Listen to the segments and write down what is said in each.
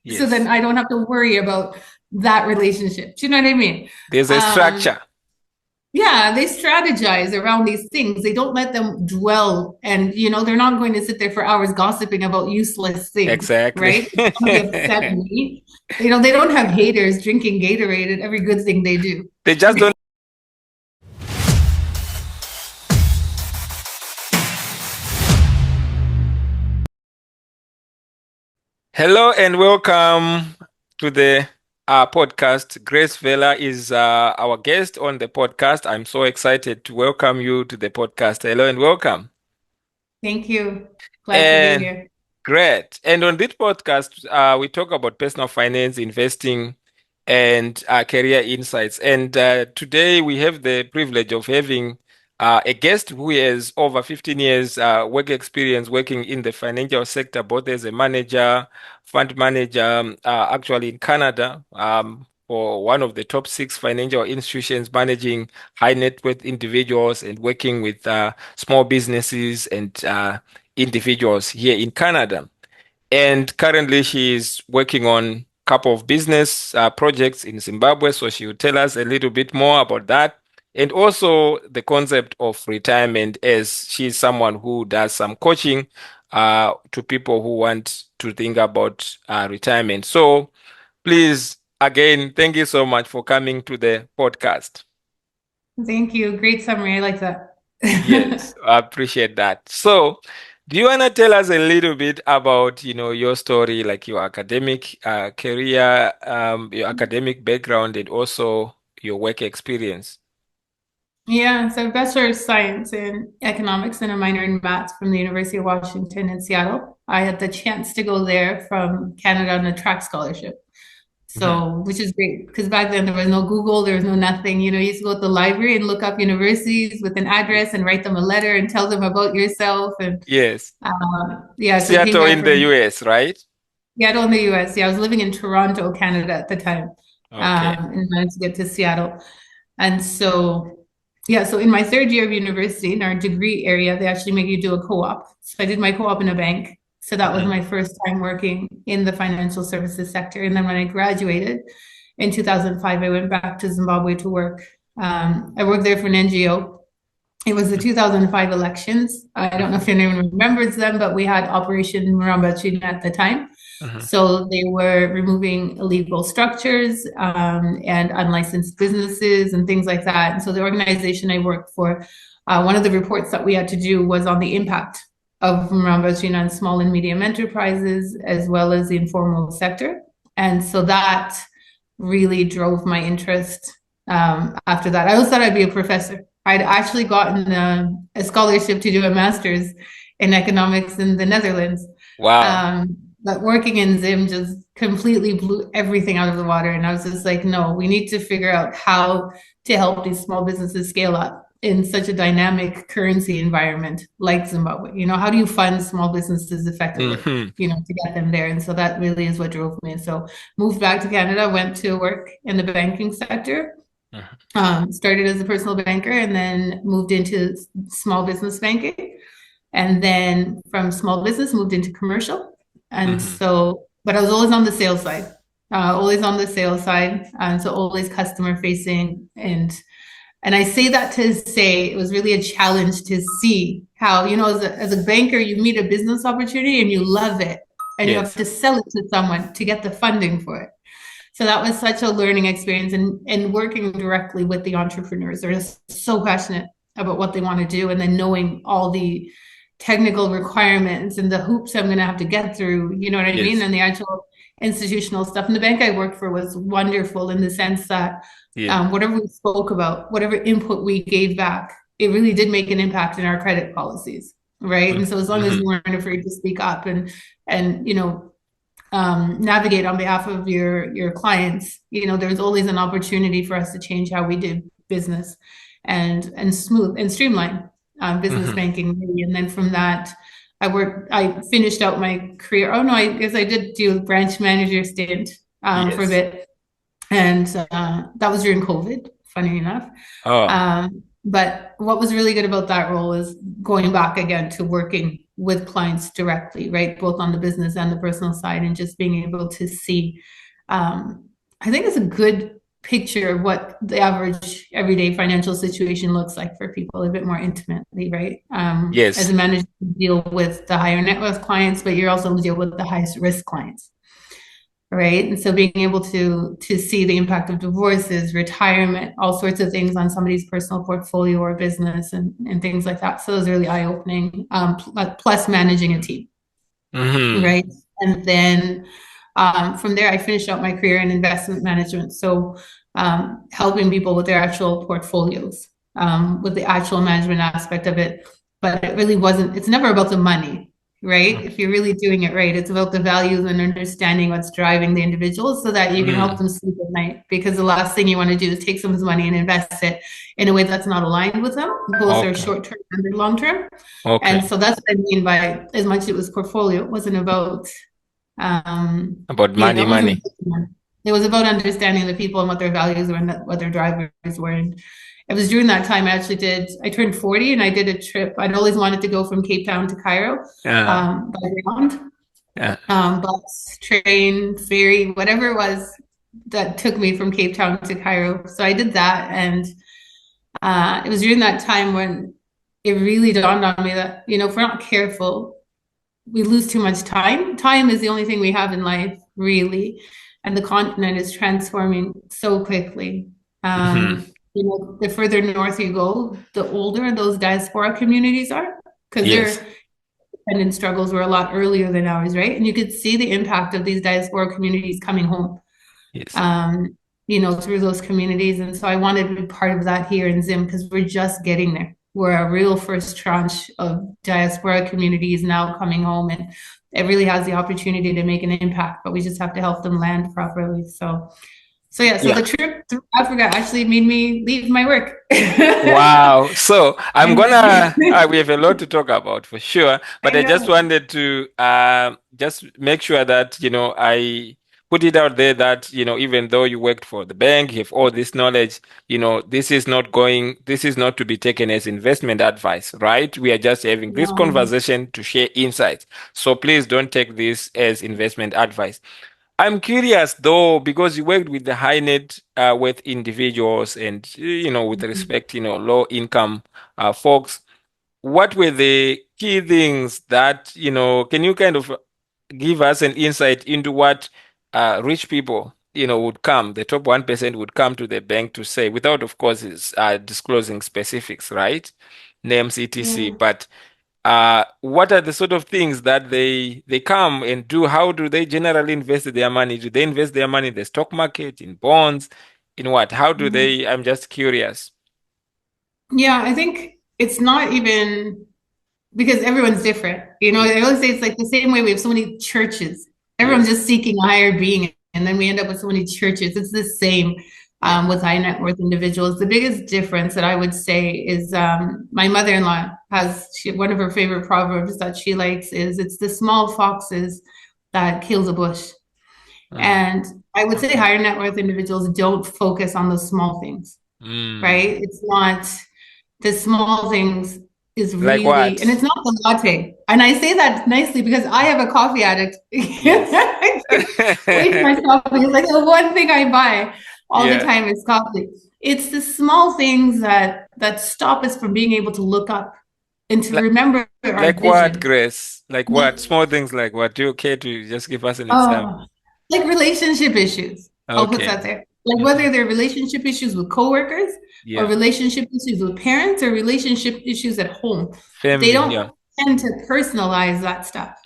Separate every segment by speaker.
Speaker 1: So then
Speaker 2: Yes.
Speaker 1: I don't have to worry about that relationship. Do you know what I mean?
Speaker 2: There's a
Speaker 1: Um,
Speaker 2: structure.
Speaker 1: yeah, they strategize around these things. They don't let them dwell, and they're not going to sit there for hours gossiping about useless things,
Speaker 2: Exactly.
Speaker 1: right? It's going to be upset me. They don't have haters drinking Gatorade at every good thing they do.
Speaker 2: They just don't. Hello and welcome to the podcast. Grace Vela is our guest on the podcast. I'm so excited to welcome you to the podcast. Hello and welcome.
Speaker 1: Thank you. Glad to be
Speaker 2: And
Speaker 1: here.
Speaker 2: great. And on this podcast, we talk about personal finance, investing, and career insights. And today we have the privilege of having a guest who has over 15 years work experience working in the financial sector, both as a manager, fund manager, actually in Canada, for one of the top six financial institutions, managing high net worth individuals and working with small businesses and individuals here in Canada. And currently, she is working on a couple of business projects in Zimbabwe. So she will tell us a little bit more about that. And also the concept of retirement, as she's someone who does some coaching to people who want to think about retirement. So please, again, thank you so much for coming to the podcast.
Speaker 1: Thank you. Great summary. I like that.
Speaker 2: Yes, I appreciate that. So, do you want to tell us a little bit about, your story, like your academic career, your academic background, and also your work experience?
Speaker 1: Yeah, so Bachelor of Science in Economics and a minor in Maths from the University of Washington in Seattle. I had the chance to go there from Canada on a track scholarship.
Speaker 2: Mhm.
Speaker 1: So, which is great because back then there was no Google, there was no nothing. You used to go to the library and look up universities with an address and write them a letter and tell them about yourself. And
Speaker 2: Yes,
Speaker 1: yeah, so I came
Speaker 2: Seattle
Speaker 1: back
Speaker 2: in the
Speaker 1: from
Speaker 2: US, right?
Speaker 1: Seattle in the US. Yeah, I was living in Toronto, Canada at the time,
Speaker 2: Okay.
Speaker 1: and managed to get to Seattle. And so, yeah, so in my third year of university, in our degree area, they actually make you do a co-op. So I did my co-op in a bank. So that was
Speaker 2: Mhm.
Speaker 1: my first time working in the financial services sector. And then when I graduated in 2005, I went back to Zimbabwe to work. I worked there for an NGO. It was the 2005 elections. I don't know if
Speaker 2: Mhm.
Speaker 1: anyone remembers them, but we had Operation Murambachina at the time.
Speaker 2: Mhm.
Speaker 1: So they were removing illegal structures and unlicensed businesses and things like that. And so the organization I worked for, one of the reports that we had to do was on the impact of Murambachina on small and medium enterprises as well as the informal sector. And so that really drove my interest after that. I always thought I'd be a professor. I'd actually gotten a scholarship to do a master's in economics in the Netherlands.
Speaker 2: Wow.
Speaker 1: But working in Zim just completely blew everything out of the water. And I was just like, no, we need to figure out how to help these small businesses scale up in such a dynamic currency environment like Zimbabwe. How do you fund small businesses effectively,
Speaker 2: Hmm.
Speaker 1: to get them there? And so that really is what drove me. So moved back to Canada, went to work in the banking sector, started as a personal banker and then moved into small business banking. And then from small business, moved into commercial. And
Speaker 2: Hmm.
Speaker 1: so, but I was always on the sales side, always on the sales side. And so always customer facing. And I say that to say it was really a challenge to see how, as a banker, you meet a business opportunity and you love it. And you have
Speaker 2: Yes.
Speaker 1: to sell it to someone to get the funding for it. So that was such a learning experience and working directly with the entrepreneurs. They're just so passionate about what they want to do and then knowing all the technical requirements and the hoops I'm going to have to get through, you know what I mean?
Speaker 2: Yes.
Speaker 1: And the actual institutional stuff. And the bank I worked for was wonderful in the sense that
Speaker 2: Yeah.
Speaker 1: whatever we spoke about, whatever input we gave back, it really did make an impact in our credit policies, right? And so as long as
Speaker 2: Mm-hmm.
Speaker 1: you weren't afraid to speak up and navigate on behalf of your clients, there's always an opportunity for us to change how we do business and smooth and streamline business
Speaker 2: Hmm.
Speaker 1: banking really. And then from that, I finished out my career. Oh no, I guess I did do a branch manager stint for a
Speaker 2: Yes.
Speaker 1: bit, and that was during COVID, funny enough.
Speaker 2: Oh.
Speaker 1: But what was really good about that role is going back again to working with clients directly, right? Both on the business and the personal side, and just being able to see, I think it's a good picture of what the average everyday financial situation looks like for people a bit more intimately, right? As
Speaker 2: Yes.
Speaker 1: a manager, you deal with the higher net worth clients, but you're also deal with the highest risk clients, right? And so being able to see the impact of divorces, retirement, all sorts of things on somebody's personal portfolio or business and things like that. So it was really eye-opening, plus managing a team, right? And then from there, I finished out my career in investment management. So helping people with their actual portfolios, with the actual management aspect of it. But it really wasn't, it's never about the money, right? If you're really doing it right, it's about the values and understanding what's driving the individuals so that you can help them sleep at night. Because the last thing you want to do is take someone's money and invest it in a way that's not aligned with them. Both are short-term and long-term. And so that's what I mean by, as much as it was portfolio, it wasn't about
Speaker 2: money.
Speaker 1: It was about understanding the people and what their values were and what their drivers were. And it was during that time I turned 40 and I did a trip. I'd always wanted to go from Cape Town to Cairo by ground. Bus, train, ferry, whatever it was that took me from Cape Town to Cairo. So I did that. And it was during that time when it really dawned on me that, if we're not careful, we lose too much time. Time is the only thing we have in life, really. And the continent is transforming so quickly. The further north you go, the older those diaspora communities are, because their independent struggles were a lot earlier than ours, right? And you could see the impact of these diaspora communities coming home, through those communities. And so I wanted to be part of that here in Zim, because we're just getting there. We're a real first tranche of diaspora communities now coming home, and it really has the opportunity to make an impact, but we just have to help them land properly. So the trip through Africa actually made me leave my work.
Speaker 2: Wow. So I'm we have a lot to talk about for sure, but I just wanted to just make sure that, I put it out there that, even though you worked for the bank, you have all this knowledge, this is not to be taken as investment advice, right? We are just having this conversation to share insights. So please don't take this as investment advice. I'm curious though, because you worked with the high net worth individuals and, with respect, low income folks, what were the key things that, can you kind of give us an insight into what rich people, would come, the top 1% would come to the bank to say, without, of course, disclosing specifics, right? Names, etc. But what are the sort of things that they come and do? How do they generally invest their money? Do they invest their money in the stock market, in bonds, in what? How do they? I'm just curious.
Speaker 1: Yeah, I think it's not even because everyone's different. I always say it's like the same way we have so many churches. Everyone's just seeking a higher being, and then we end up with so many churches. It's the same with high net worth individuals. The biggest difference that I would say is my mother-in-law one of her favorite proverbs that she likes is, it's the small foxes that kill the bush. And I would say higher net worth individuals don't focus on the small things, right? It's not the small things is really,
Speaker 2: like what?
Speaker 1: And it's not the latte. And I say that nicely because I have a coffee addict. Waste my coffee. It's like the one thing I buy all the time is coffee. It's the small things that stop us from being able to look up and to remember our
Speaker 2: like
Speaker 1: vision.
Speaker 2: What, Grace? Like what? Small things like what? Do you care to just give us an example?
Speaker 1: Like relationship issues. I'll put that there. Like whether they're relationship issues with coworkers or relationship issues with parents or relationship issues at home.
Speaker 2: Family,
Speaker 1: they don't tend to personalize that stuff.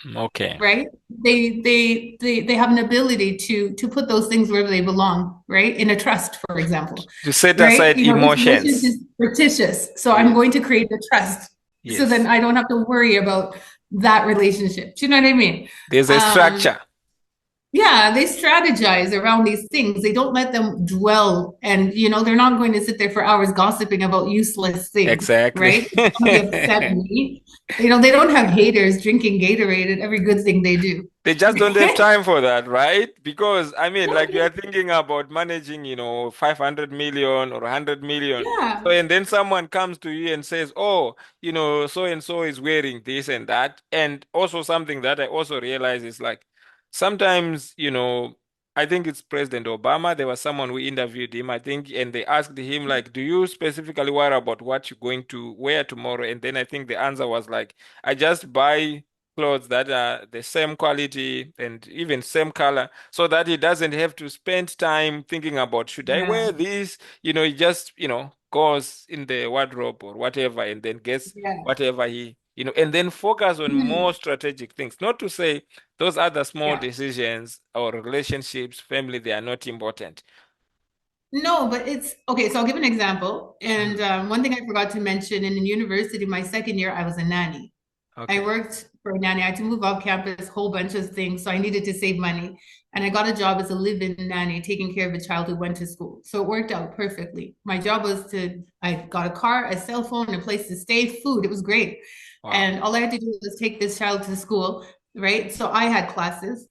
Speaker 1: Right? They have an ability to put those things wherever they belong, right? In a trust, for example.
Speaker 2: To set aside emotions.
Speaker 1: This is fictitious. So I'm going to create a trust. So then I don't have to worry about that relationship. Do you know what I mean?
Speaker 2: There's a structure.
Speaker 1: Yeah, they strategize around these things. They don't let them dwell. And, they're not going to sit there for hours gossiping about useless things,
Speaker 2: Exactly.
Speaker 1: right? Somebody upset me. They don't have haters drinking Gatorade at every good thing they do.
Speaker 2: They just don't have time for that, right? Because I mean, like you are
Speaker 1: No,
Speaker 2: thinking about managing, 500 million or 100 million. So,
Speaker 1: yeah,
Speaker 2: and then someone comes to you and says, oh, so and so is wearing this and that. And also something that I also realize is like sometimes, I think it's President Obama. There was someone who interviewed him, I think, and they asked him, like, do you specifically worry about what you're going to wear tomorrow? And then I think the answer was like, I just buy clothes that are the same quality and even same color so that he doesn't have to spend time thinking about should I
Speaker 1: yeah,
Speaker 2: wear this? He just, goes in the wardrobe or whatever and then gets
Speaker 1: yeah.
Speaker 2: whatever and then focus on more
Speaker 1: Mhm.
Speaker 2: strategic things. Not to say those other small
Speaker 1: Yeah.
Speaker 2: decisions or relationships, family, they are not important.
Speaker 1: No, but it's okay. So I'll give an example. And
Speaker 2: Mhm.
Speaker 1: one thing I forgot to mention in university, my second year, I was a nanny. I
Speaker 2: Okay.
Speaker 1: worked for a nanny. I had to move off campus, whole bunch of things. So I needed to save money. And I got a job as a live-in nanny, taking care of a child who went to school. So it worked out perfectly. My job was I got a car, a cell phone, a place to stay, food. It was great.
Speaker 2: Wow.
Speaker 1: And all I had to do was take this child to school, right? So I had classes.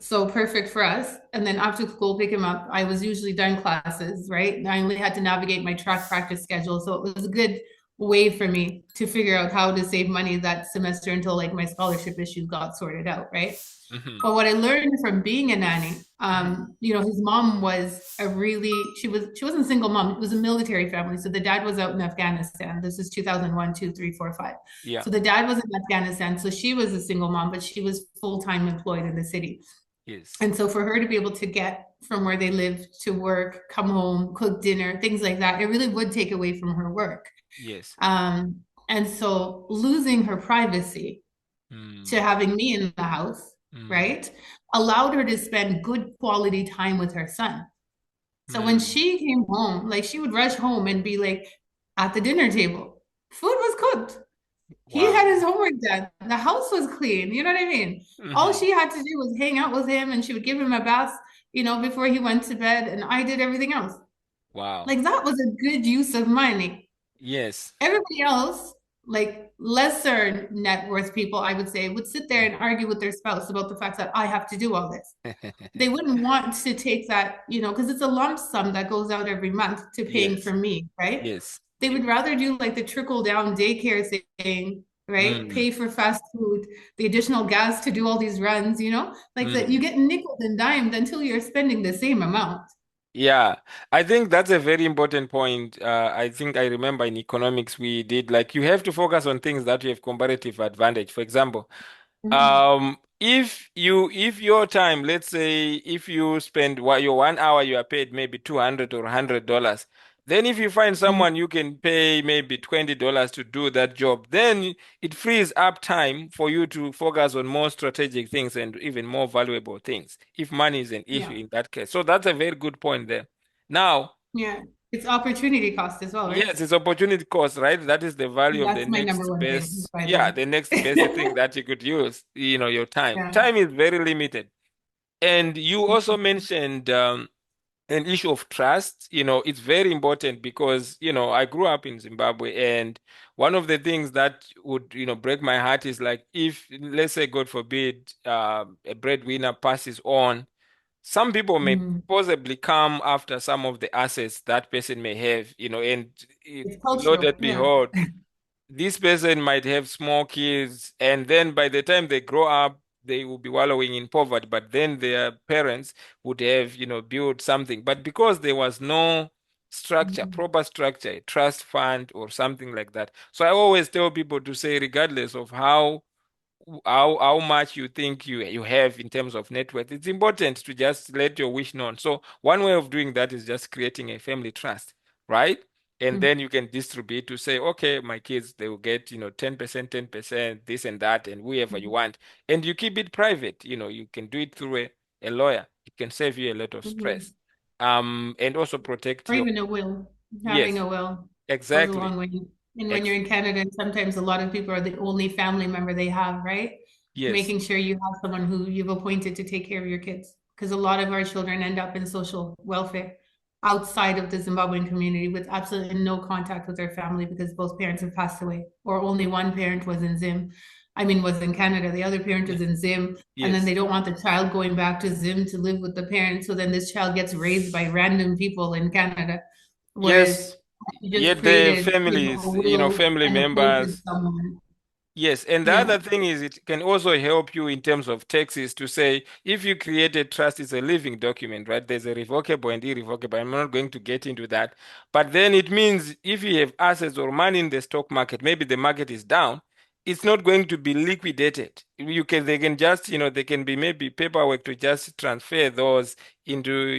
Speaker 1: So perfect for us. And then after school, pick him up. I was usually done classes, right? I only had to navigate my track practice schedule. So it was a good way for me to figure out how to save money that semester until like my scholarship issues got sorted out, right?
Speaker 2: Hmm.
Speaker 1: But what I learned from being a nanny,
Speaker 2: Hmm.
Speaker 1: his mom was she wasn't a single mom. It was a military family. So the dad was out in Afghanistan. This is 2001, 2, 3, 4, 5.
Speaker 2: Yeah.
Speaker 1: So the dad was in Afghanistan. So she was a single mom, but she was full-time employed in the city.
Speaker 2: Yes.
Speaker 1: And so for her to be able to get from where they lived to work, come home, cook dinner, things like that, it really would take away from her work.
Speaker 2: Yes.
Speaker 1: Um, and so losing her privacy to
Speaker 2: Mm.
Speaker 1: having me in the house,
Speaker 2: Mm.
Speaker 1: right, allowed her to spend good quality time with her son. So when
Speaker 2: Mm.
Speaker 1: she came home, like she would rush home and be like at the dinner table, food was cooked. He
Speaker 2: Wow.
Speaker 1: had his homework done. The house was clean. You know what I mean? All
Speaker 2: Hmm.
Speaker 1: she had to do was hang out with him and she would give him a bath, before he went to bed. And I did everything else.
Speaker 2: Wow.
Speaker 1: Like that was a good use of money.
Speaker 2: Yes.
Speaker 1: Everybody else, like lesser net worth people, I would say, would sit there and argue with their spouse about the fact that I have to do all this. They wouldn't want to take that, because it's a lump sum that goes out every month to paying for
Speaker 2: Yes.
Speaker 1: me, right?
Speaker 2: Yes.
Speaker 1: They would rather do like the trickle down daycare thing, right?
Speaker 2: Mm.
Speaker 1: Pay for fast food, the additional gas to do all these runs, like that you
Speaker 2: Mm.
Speaker 1: get nickel and dimed until you're spending the same amount.
Speaker 2: Yeah, I think that's a very important point. I think I remember in economics we did like you have to focus on things that you have comparative advantage. For example,
Speaker 1: Mhm.
Speaker 2: if your time, let's say if you spend your 1 hour, you are paid maybe 200 or $100. Then if you find
Speaker 1: Mhm.
Speaker 2: someone you can pay maybe $20 to do that job, then it frees up time for you to focus on more strategic things and even more valuable things, if money is an issue
Speaker 1: Yeah.
Speaker 2: in that case. So that's a very good point there. Now,
Speaker 1: Yeah. It's opportunity cost as well, right?
Speaker 2: yes, it's opportunity cost, right? That is the value of the
Speaker 1: That's my number
Speaker 2: next
Speaker 1: one thing,
Speaker 2: best,
Speaker 1: by the
Speaker 2: yeah,
Speaker 1: way.
Speaker 2: the next best thing that you could use, your time.
Speaker 1: Yeah.
Speaker 2: Time is very limited. And you also mentioned an issue of trust. It's very important because, I grew up in Zimbabwe and one of the things that would, break my heart is like if, let's say, God forbid, a breadwinner passes on, some people may
Speaker 1: Mhm.
Speaker 2: possibly come after some of the assets that person may have, and
Speaker 1: It's
Speaker 2: Lord
Speaker 1: cultural.
Speaker 2: and
Speaker 1: Yeah.
Speaker 2: behold, this person might have small kids, and then by the time they grow up, they will be wallowing in poverty. But then their parents would have, built something. But because there was no structure,
Speaker 1: Mhm.
Speaker 2: proper structure, a trust fund or something like that. So I always tell people to say, regardless of how much you think you have in terms of net worth, it's important to just let your wish known. So one way of doing that is just creating a family trust, right? And
Speaker 1: Mhm.
Speaker 2: then you can distribute to say, okay, my kids, they will get, 10%, 10%, this and that, and whoever you want. And you keep it private. You can do it through a lawyer. It can save you a lot of stress.
Speaker 1: Mhm.
Speaker 2: And also protect
Speaker 1: Or
Speaker 2: your,
Speaker 1: even a will. Having
Speaker 2: yes,
Speaker 1: a will goes a
Speaker 2: exactly.
Speaker 1: long way. And when you're in Canada, sometimes a lot of people are the only family member they have, right?
Speaker 2: Yes.
Speaker 1: making sure you have someone who you've appointed to take care of your kids. Because a lot of our children end up in social welfare outside of the Zimbabwean community with absolutely no contact with their family because both parents have passed away, or only one parent was in Zim. I mean, was in Canada. The other parent is in Zim, and then
Speaker 2: Yes.
Speaker 1: they don't want the child going back to Zim to live with the parents. So then this child gets raised by random people in Canada, whereas
Speaker 2: Yes.
Speaker 1: you just
Speaker 2: Yet the
Speaker 1: created, a
Speaker 2: families,
Speaker 1: will
Speaker 2: family
Speaker 1: and appointed
Speaker 2: members.
Speaker 1: someone.
Speaker 2: Yes, and the
Speaker 1: Yeah.
Speaker 2: other thing is it can also help you in terms of taxes to say if you create a trust, it's a living document, right? There's a revocable and irrevocable. I'm not going to get into that. But then it means if you have assets or money in the stock market, maybe the market is down, it's not going to be liquidated. They can just, they can be maybe paperwork to just transfer those into,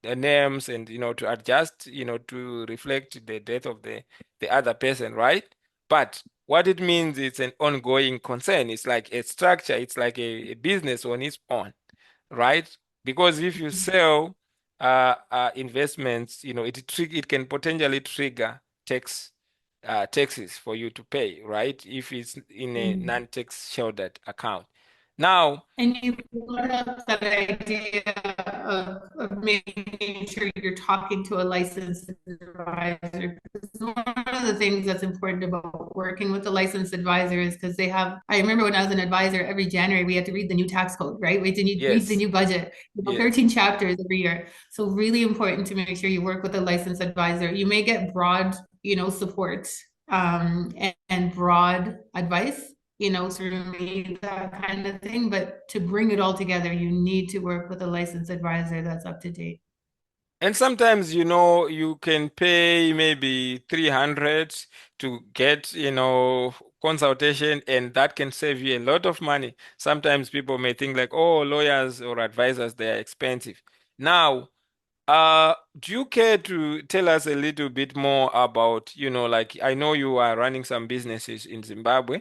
Speaker 2: the names and, to adjust, to reflect the death of the other person, right? But what it means it's an ongoing concern. It's like a structure. It's like a business on its own, right? Because if you sell investments, it can potentially trigger taxes for you to pay, right? If it's in a
Speaker 1: Mm.
Speaker 2: non-tax sheltered account. Now,
Speaker 1: And you brought up that idea of making sure you're talking to a licensed advisor. Because one of the things that's important about working with a licensed advisor is because I remember when I was an advisor, every January we had to read the new tax code, right? We had to read the
Speaker 2: yes,
Speaker 1: new budget,
Speaker 2: yes,
Speaker 1: 13 chapters every year. So really important to make sure you work with a licensed advisor. You may get broad, support and broad advice, through me, that kind of thing. But to bring it all together, you need to work with a licensed advisor that's up to date.
Speaker 2: and sometimes, you can pay maybe 300 to get, consultation, and that can save you a lot of money. Sometimes people may think like, oh, lawyers or advisors, they are expensive. Now, do you care to tell us a little bit more about, like I know you are running some businesses in Zimbabwe.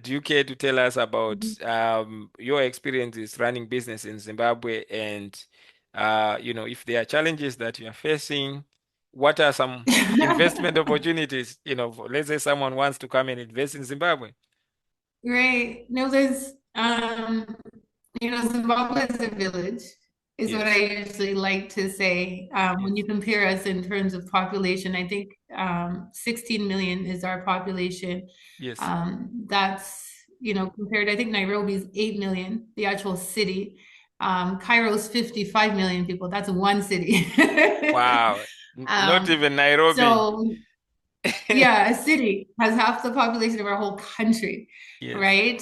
Speaker 2: Do you care to tell us about your experiences running business in Zimbabwe and if there are challenges that you are facing, what are some investment opportunities, let's say someone wants to come and invest in Zimbabwe.
Speaker 1: Right. No, there's Zimbabwe is a village, is what I
Speaker 2: Yes,
Speaker 1: usually like to say. When
Speaker 2: yes,
Speaker 1: you compare us in terms of population, I think 16 million is our population.
Speaker 2: yes.
Speaker 1: That's, compared, I think Nairobi's 8 million, the actual city. Cairo's 55 million people. That's one city.
Speaker 2: Wow. Not
Speaker 1: Um,
Speaker 2: even Nairobi.
Speaker 1: so yeah, a city has half the population of our whole country,
Speaker 2: Yes,
Speaker 1: right?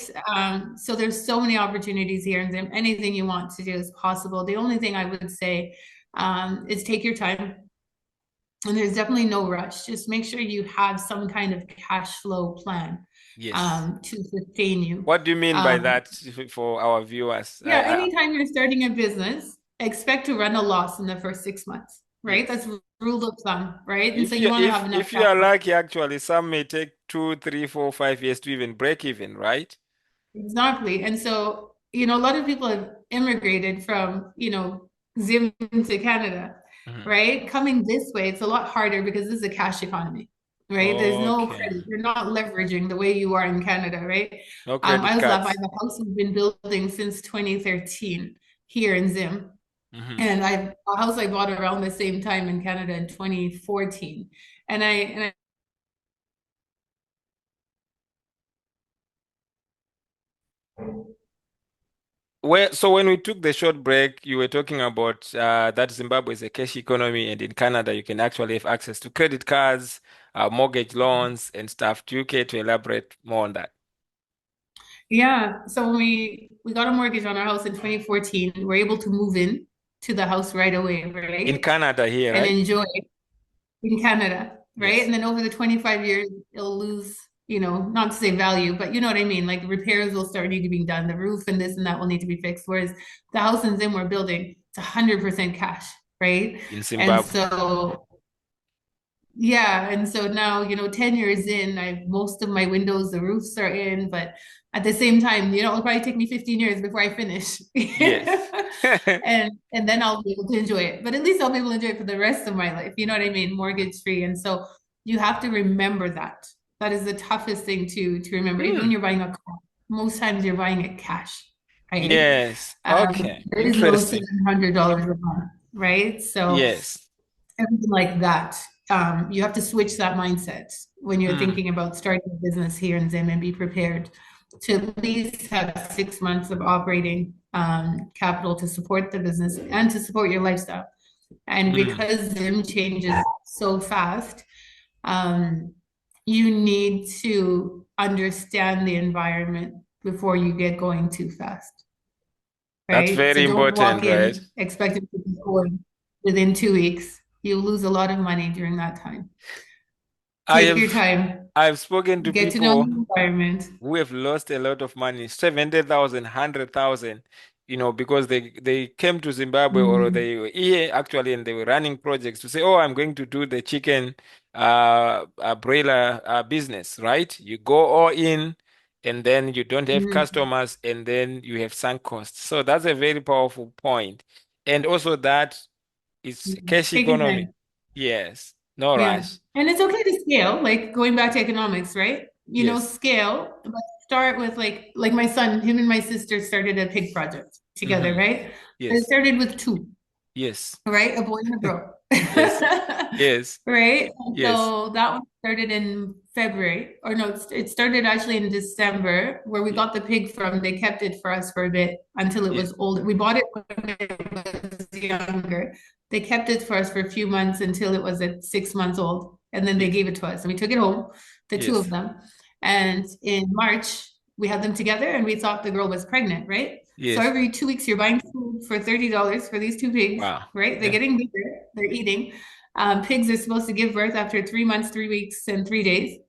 Speaker 1: So there's so many opportunities here, and anything you want to do is possible. The only thing I would say is take your time, and there's definitely no rush. Just make sure you have some kind of cash flow plan
Speaker 2: yes.
Speaker 1: to sustain you.
Speaker 2: What do you mean by
Speaker 1: Um,
Speaker 2: that for our viewers?
Speaker 1: yeah, anytime you're starting a business, expect to run a loss in the first 6 months, right?
Speaker 2: Yes.
Speaker 1: That's rule of thumb, right? And so
Speaker 2: If
Speaker 1: you
Speaker 2: you
Speaker 1: want to have
Speaker 2: if
Speaker 1: enough
Speaker 2: if you are
Speaker 1: capital.
Speaker 2: lucky, actually, some may take 2, 3, 4, 5 years to even break even, right?
Speaker 1: Exactly. And so, a lot of people have immigrated from, Zim to Canada,
Speaker 2: Mhm.
Speaker 1: right? Coming this way, it's a lot harder because this is a cash economy, right? There's no
Speaker 2: Okay.
Speaker 1: credit. You're not leveraging the way you are in Canada, right?
Speaker 2: No
Speaker 1: I
Speaker 2: credit
Speaker 1: was laughing. I
Speaker 2: cards.
Speaker 1: have a house we've been building since 2013 here in Zim.
Speaker 2: Hmm.
Speaker 1: And a house I bought around the same time in Canada in 2014. And I
Speaker 2: So when we took the short break, you were talking about that Zimbabwe is a cash economy, and in Canada you can actually have access to credit cards, mortgage loans, and stuff. Do you care to elaborate more on that?
Speaker 1: Yeah, so when we got a mortgage on our house in 2014, we were able to move in to the house right away,
Speaker 2: In
Speaker 1: right?
Speaker 2: Canada here,
Speaker 1: And
Speaker 2: right?
Speaker 1: enjoy in Canada, right?
Speaker 2: Yes.
Speaker 1: And then over the 25 years, it'll lose, not to say value, but you know what I mean? Like repairs will start need to be done, the roof and this and that will need to be fixed. Whereas the house in Zim we're building, it's 100% cash, right?
Speaker 2: In
Speaker 1: And
Speaker 2: Zimbabwe.
Speaker 1: so yeah, and so now, 10 years in, most of my windows, the roofs are in, but at the same time, it'll probably take me 15 years before I finish.
Speaker 2: Yes.
Speaker 1: And then I'll be able to enjoy it. But at least I'll be able to enjoy it for the rest of my life. You know what I mean? Mortgage free. And so you have to remember that. That is the toughest thing to remember, even when
Speaker 2: Hmm.
Speaker 1: you're buying a car. most times you're buying it cash, right?
Speaker 2: Yes. Okay.
Speaker 1: There is no
Speaker 2: Interesting.
Speaker 1: $700 a month, right? So
Speaker 2: Yes.
Speaker 1: everything like that. You have to switch that mindset when you're
Speaker 2: Mm.
Speaker 1: thinking about starting a business here in Zim, and be prepared to at least have 6 months of operating capital to support the business and to support your lifestyle. And
Speaker 2: Mm.
Speaker 1: because Zim changes so fast, um, you need to understand the environment before you get going too fast,
Speaker 2: That's
Speaker 1: right? So
Speaker 2: very
Speaker 1: don't walk
Speaker 2: important, right?
Speaker 1: in expecting to be going within 2 weeks. You'll lose a lot of money during that time.
Speaker 2: I
Speaker 1: Take your
Speaker 2: have
Speaker 1: time,
Speaker 2: I've spoken to
Speaker 1: get to know the
Speaker 2: people
Speaker 1: environment.
Speaker 2: who have lost a lot of money, 70,000, 100,000, because they came to Zimbabwe, or
Speaker 1: Mhm.
Speaker 2: they were here actually, and they were running projects to say, oh, I'm going to do the chicken broiler business, right? You go all in, and then you don't have
Speaker 1: Mhm.
Speaker 2: customers, and then you have sunk costs. So that's a very powerful point. And also that is cash
Speaker 1: Take your
Speaker 2: economy.
Speaker 1: time.
Speaker 2: Yes, no
Speaker 1: Yeah.
Speaker 2: rush.
Speaker 1: And it's okay to scale, like going back to economics, right?
Speaker 2: Yes.
Speaker 1: Scale, but start with like my son, him and my sister started a pig project together,
Speaker 2: Hmm.
Speaker 1: right? They
Speaker 2: Yes.
Speaker 1: started with two,
Speaker 2: Yes.
Speaker 1: right? A boy and a girl.
Speaker 2: Yes. Yes.
Speaker 1: Right? And
Speaker 2: Yes.
Speaker 1: so that one started in February, or no, it started actually in December, where we
Speaker 2: Ye-
Speaker 1: got the pig from. They kept it for us for a bit until it
Speaker 2: Yes.
Speaker 1: was older. We bought it when it was younger. They kept it for us for a few months until it was at 6 months old, and then they
Speaker 2: Yes.
Speaker 1: gave it to us, and we took it home, the two of
Speaker 2: Yes.
Speaker 1: them. And in March, we had them together, and we thought the girl was pregnant, right? So
Speaker 2: Yes.
Speaker 1: every 2 weeks, you're buying food for $30 for these two pigs,
Speaker 2: Wow.
Speaker 1: right? They're
Speaker 2: Yeah.
Speaker 1: getting bigger, they're eating. Pigs are supposed to give birth after 3 months, 3 weeks, and 3 days.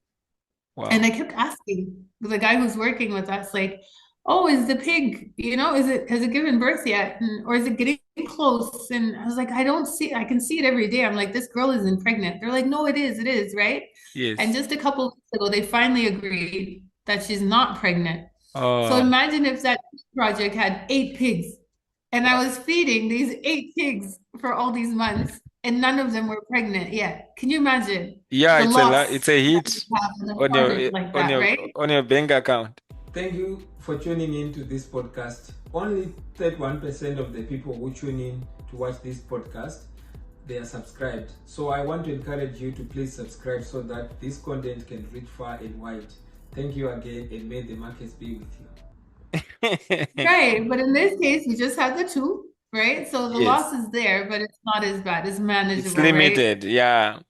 Speaker 1: And
Speaker 2: Wow.
Speaker 1: I kept asking the guy who's working with us, like, oh, is the pig, has it given birth yet? Or is it getting close? And I was like, I don't see, I can see it every day. I'm like, this girl isn't pregnant. They're like, no, it is, right? And
Speaker 2: Yes.
Speaker 1: just a couple of weeks ago, they finally agreed that she's not pregnant. So
Speaker 2: Oh,
Speaker 1: imagine if that project had 8 pigs, and I
Speaker 2: wow.
Speaker 1: was feeding these 8 pigs for all these months, and none of them were pregnant yet. Can you imagine
Speaker 2: Yeah,
Speaker 1: the
Speaker 2: it's a lot. It's
Speaker 1: loss
Speaker 2: a
Speaker 1: that you
Speaker 2: hit
Speaker 1: have in a
Speaker 2: on your
Speaker 1: project like that, right?
Speaker 2: on your bank account. Thank you for tuning in to this podcast. Only 31% of the people who tune in to watch this podcast, they are subscribed. So I want to encourage you to please subscribe so that this content can reach far and wide. Thank you again, and may the markets be with you.
Speaker 1: Right. But in this case, we just had the two, right? So the
Speaker 2: Yes,
Speaker 1: loss is there, but it's not as bad. It's
Speaker 2: it's
Speaker 1: manageable, right?
Speaker 2: limited. Yeah,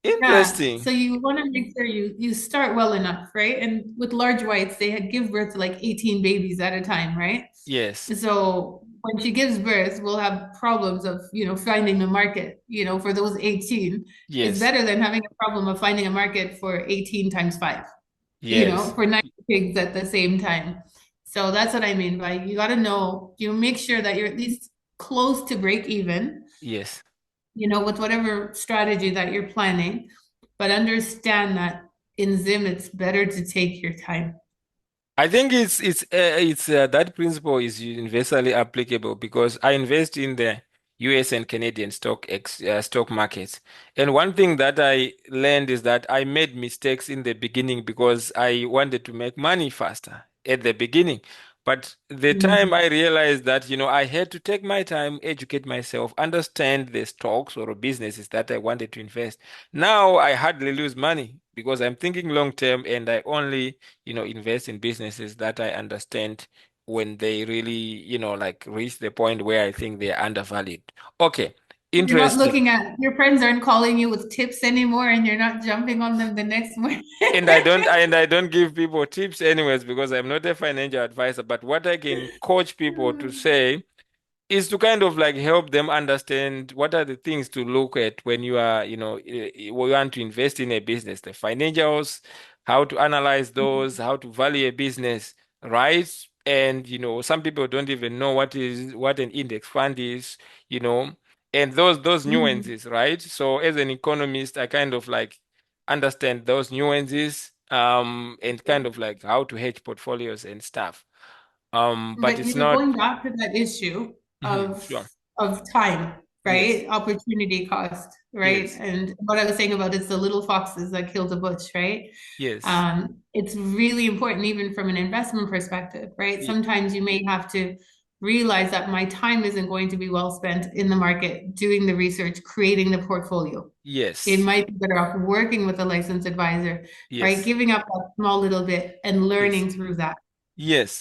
Speaker 1: Yeah. So
Speaker 2: interesting.
Speaker 1: you want to make sure you start well enough, right? And with large whites, they had give birth to like 18 babies at a time, right?
Speaker 2: Yes,
Speaker 1: So when she gives birth, we'll have problems of, finding the market, for those 18. It's
Speaker 2: yes,
Speaker 1: better than having a problem of finding a market for 18 times five,
Speaker 2: yes,
Speaker 1: for 90 pigs at the same time. So that's what I mean by you got to know, make sure that you're at least close to break even,
Speaker 2: yes.
Speaker 1: with whatever strategy that you're planning, but understand that in Zim, it's better to take your time.
Speaker 2: I think it's that principle is universally applicable because I invest in the US and Canadian stock markets. And one thing that I learned is that I made mistakes in the beginning because I wanted to make money faster at the beginning. But the time
Speaker 1: Mhm.
Speaker 2: I realized that, I had to take my time, educate myself, understand the stocks or businesses that I wanted to invest. Now I hardly lose money because I'm thinking long term, and I only invest in businesses that I understand when they really, like reach the point where I think they're undervalued. Okay,
Speaker 1: You're not
Speaker 2: interesting.
Speaker 1: looking at your friends aren't calling you with tips anymore, and you're not jumping on them the next morning.
Speaker 2: And I don't give people tips anyways because I'm not a financial advisor, but what I can coach people to say is to kind of like help them understand what are the things to look at when you are, we want to invest in a business, the financials, how to analyze those, how to value a business, right? And, some people don't even know what an index fund is, you know, and those
Speaker 1: Mhm.
Speaker 2: nuances, right? So as an economist, I kind of like understand those nuances, and kind of like how to hedge portfolios and stuff. But
Speaker 1: But
Speaker 2: it's
Speaker 1: you're
Speaker 2: not.
Speaker 1: going back to that issue
Speaker 2: Mhm,
Speaker 1: of
Speaker 2: sure.
Speaker 1: of time,
Speaker 2: Yes.
Speaker 1: right? Opportunity cost, right?
Speaker 2: Yes.
Speaker 1: And what I was saying about it's the little foxes that kill the bush, right?
Speaker 2: Yes.
Speaker 1: It's really important, even from an investment perspective, right?
Speaker 2: Ye-
Speaker 1: Sometimes you may have to realize that my time isn't going to be well spent in the market doing the research, creating the portfolio. It
Speaker 2: Yes.
Speaker 1: might be better off working with a licensed advisor, right?
Speaker 2: Yes.
Speaker 1: Giving up a small little bit and
Speaker 2: Yes.
Speaker 1: learning through that,
Speaker 2: Yes.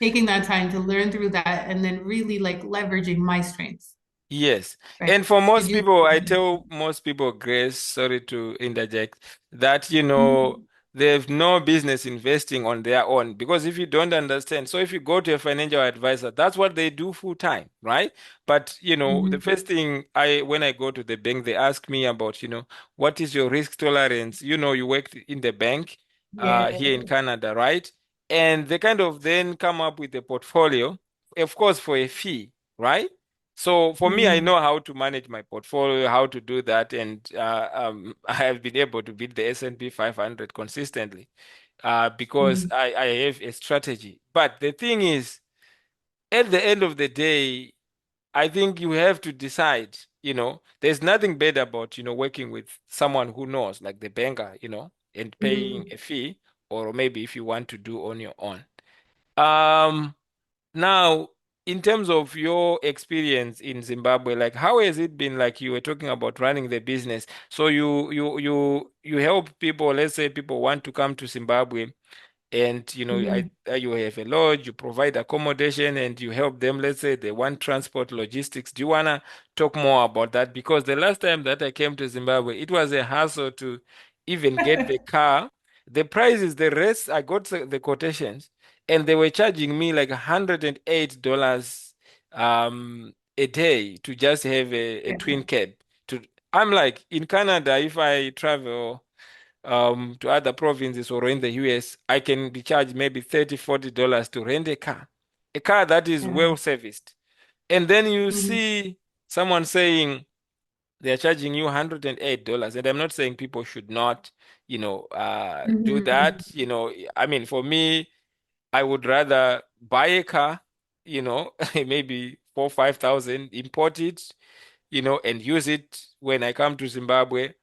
Speaker 1: taking that time to learn through that and then really like leveraging my strengths,
Speaker 2: Yes.
Speaker 1: right?
Speaker 2: And for
Speaker 1: To
Speaker 2: most
Speaker 1: do.
Speaker 2: people, I tell most people, Grace, sorry to interject, that,
Speaker 1: Mhm.
Speaker 2: they have no business investing on their own. Because if you don't understand, so if you go to a financial advisor, that's what they do full time, right? But, the
Speaker 1: Mhm.
Speaker 2: first thing when I go to the bank, they ask me about, what is your risk tolerance? You worked in the bank here in
Speaker 1: Yeah.
Speaker 2: Canada, right? And they kind of then come up with a portfolio, of course, for a fee, right? So for me, I
Speaker 1: Mhm.
Speaker 2: know how to manage my portfolio, how to do that, and I have been able to beat the S&P 500 consistently because
Speaker 1: Mhm.
Speaker 2: I have a strategy. But the thing is, at the end of the day, I think you have to decide. There's nothing bad about working with someone who knows, like the banker, and paying
Speaker 1: Mhm.
Speaker 2: a fee, or maybe if you want to do on your own. Um, Now, in terms of your experience in Zimbabwe, like how has it been? Like you were talking about running the business. So you help people, let's say people want to come to Zimbabwe and
Speaker 1: Mhm.
Speaker 2: you have a lodge, you provide accommodation and you help them, let's say they want transport logistics. Do you want to talk more about that? Because the last time that I came to Zimbabwe, it was a hassle to even get the car. The prices, the rest, I got the quotations and they were charging me like $108 a day to just have a
Speaker 1: Yeah.
Speaker 2: twin cab. To I'm like, in Canada, if I travel to other provinces or in the US, I can be charged maybe $30, $40 to rent a car that is
Speaker 1: Yeah.
Speaker 2: well serviced. And then you
Speaker 1: Mhm.
Speaker 2: see someone saying they're charging you $108. And I'm not saying people should not, do
Speaker 1: Mhm.
Speaker 2: that. I mean, for me, I would rather buy a car, maybe 4, 5 thousand, import it, and use it when I come to Zimbabwe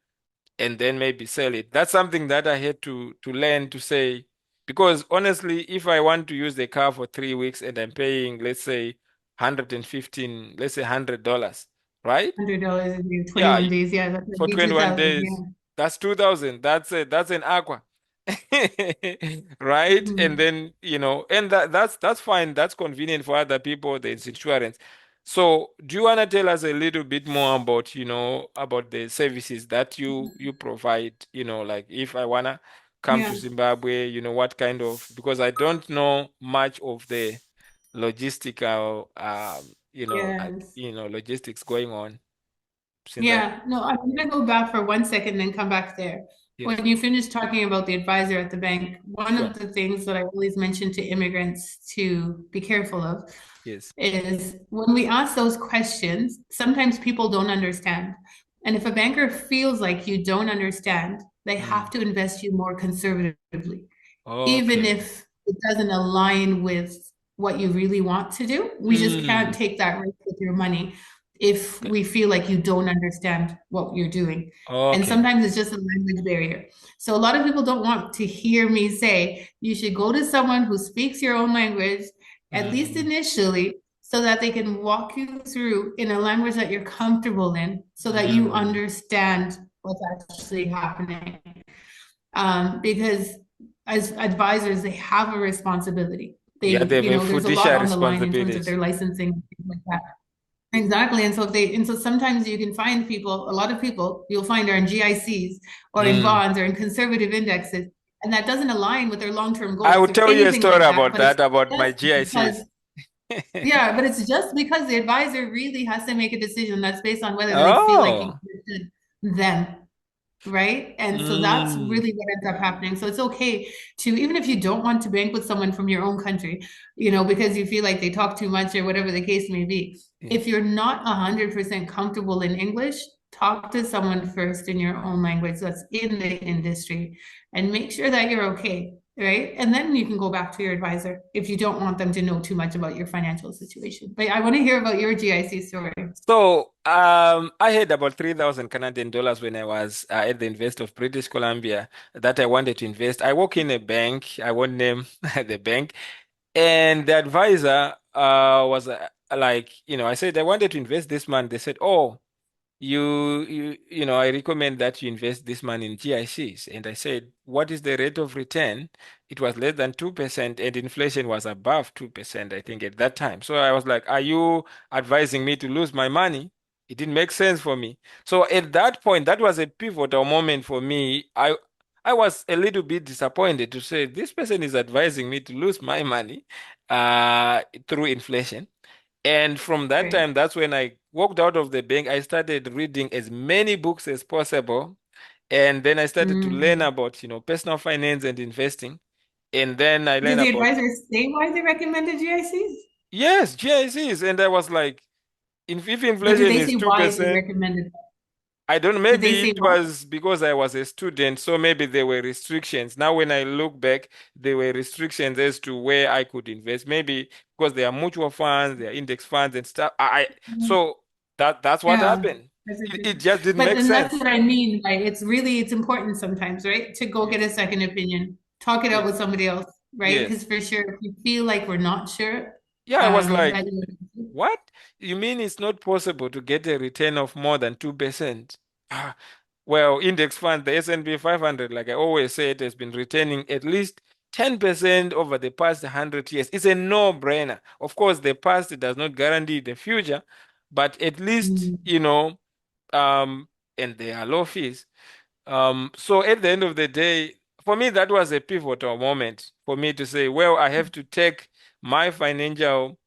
Speaker 2: and then maybe sell it. That's something that I had to learn to say, because honestly, if I want to use the car for 3 weeks and I'm paying, let's say, 115, let's say $100, right?
Speaker 1: $100 a day,
Speaker 2: Yeah,
Speaker 1: 21 days. Yeah, that's like
Speaker 2: for
Speaker 1: be
Speaker 2: 21
Speaker 1: 2000.
Speaker 2: days,
Speaker 1: Yeah.
Speaker 2: that's 2000. That's an aqua. Right? And
Speaker 1: Mhm.
Speaker 2: then, and that's fine. That's convenient for other people. There's insurance. So, do you want to tell us a little bit more about, about the services that you provide, like if I wanna come to
Speaker 1: Yeah.
Speaker 2: Zimbabwe, what kind of, because I don't know much of the logistical
Speaker 1: Yes.
Speaker 2: logistics going on since I
Speaker 1: Yeah, no, I'm gonna go back for 1 second and come back there.
Speaker 2: yes,
Speaker 1: When you finish talking about the advisor at the bank, one
Speaker 2: sure.
Speaker 1: of the things that I always mention to immigrants to be careful of
Speaker 2: Yes.
Speaker 1: is when we ask those questions, sometimes people don't understand. And if a banker feels like you don't understand, they have
Speaker 2: Mm.
Speaker 1: to invest you more conservatively even
Speaker 2: Okay.
Speaker 1: if it doesn't align with what you really want to do. We just can't
Speaker 2: Mm.
Speaker 1: take that risk with your money if
Speaker 2: Okay.
Speaker 1: we feel like you don't understand what you're doing. And
Speaker 2: Okay.
Speaker 1: sometimes it's just a language barrier. So a lot of people don't want to hear me say you should go to someone who speaks your own language, at least
Speaker 2: Mm.
Speaker 1: initially, so that they can walk you through in a language that you're comfortable in, so that you
Speaker 2: Mm.
Speaker 1: understand what's actually happening. Because as advisors, they have a responsibility.
Speaker 2: Yeah, they have a
Speaker 1: There's a lot
Speaker 2: fiduciary
Speaker 1: on the line in terms of
Speaker 2: responsibility.
Speaker 1: their licensing, things like that. Exactly. And so sometimes you can find people, a lot of people you'll find are in GICs or in
Speaker 2: Mm.
Speaker 1: bonds or in conservative indexes, and that doesn't align with their long-term
Speaker 2: I will
Speaker 1: goals or
Speaker 2: tell you a
Speaker 1: anything
Speaker 2: story
Speaker 1: like that.
Speaker 2: about
Speaker 1: But it's
Speaker 2: that, about my
Speaker 1: just because,
Speaker 2: GICs.
Speaker 1: yeah, but it's just because the advisor really has to make a decision that's based on whether they feel like you
Speaker 2: Oh.
Speaker 1: understood them. Right. And so that's
Speaker 2: Mm.
Speaker 1: really what ends up happening. So it's okay to, even if you don't want to bank with someone from your own country, because you feel like they talk too much or whatever the case may be.
Speaker 2: Yeah.
Speaker 1: If you're not 100% comfortable in English, talk to someone first in your own language that's in the industry and make sure that you're okay. right? And then you can go back to your advisor if you don't want them to know too much about your financial situation. But I want to hear about your GIC story.
Speaker 2: So, I had about 3,000 Canadian dollars when I was at the University of British Columbia that I wanted to invest. I work in a bank. I won't name the bank. And the advisor was like, I said, I wanted to invest this month. They said, oh, I recommend that you invest this money in GICs. And I said, what is the rate of return? It was less than 2%, and inflation was above 2%, I think, at that time. So I was like, are you advising me to lose my money? It didn't make sense for me. So at that point, that was a pivotal moment for me. I was a little bit disappointed to say this person is advising me to lose my money through inflation. And from that
Speaker 1: Right.
Speaker 2: time, that's when I walked out of the bank. I started reading as many books as possible. And then I started to learn
Speaker 1: Mm.
Speaker 2: about, personal finance and investing. And then I
Speaker 1: Did
Speaker 2: learned
Speaker 1: the
Speaker 2: about,
Speaker 1: advisors say why they recommended GICs?
Speaker 2: yes, GICs. And I was like, if
Speaker 1: But did
Speaker 2: inflation
Speaker 1: they
Speaker 2: is
Speaker 1: say why they
Speaker 2: 2%,
Speaker 1: recommended?
Speaker 2: I don't know,
Speaker 1: Did they
Speaker 2: maybe
Speaker 1: say
Speaker 2: it
Speaker 1: why?
Speaker 2: was because I was a student, so maybe there were restrictions. Now, when I look back, there were restrictions as to where I could invest. Maybe because there are mutual funds, there are index funds and stuff. So that's what
Speaker 1: Yeah.
Speaker 2: happened.
Speaker 1: That's
Speaker 2: It
Speaker 1: interesting.
Speaker 2: just didn't
Speaker 1: But
Speaker 2: make
Speaker 1: then that's
Speaker 2: sense.
Speaker 1: what I mean by it's important sometimes, right? To go get a
Speaker 2: Yes,
Speaker 1: second opinion, talk it out with
Speaker 2: yes,
Speaker 1: somebody else, right? Because
Speaker 2: yes.
Speaker 1: for sure, if you feel like we're not sure,
Speaker 2: Yeah, I was like,
Speaker 1: that
Speaker 2: what? You mean it's not possible to get a return of more than 2%? Ah, well, index fund, the S&P 500, like I always say, it has been returning at least 10% over the past 100 years. It's a no-brainer. Of course, the past does not guarantee the future, but at least,
Speaker 1: Mm.
Speaker 2: um, and there are low fees. So at the end of the day, for me, that was a pivotal moment for me to say, well, I have to take my financial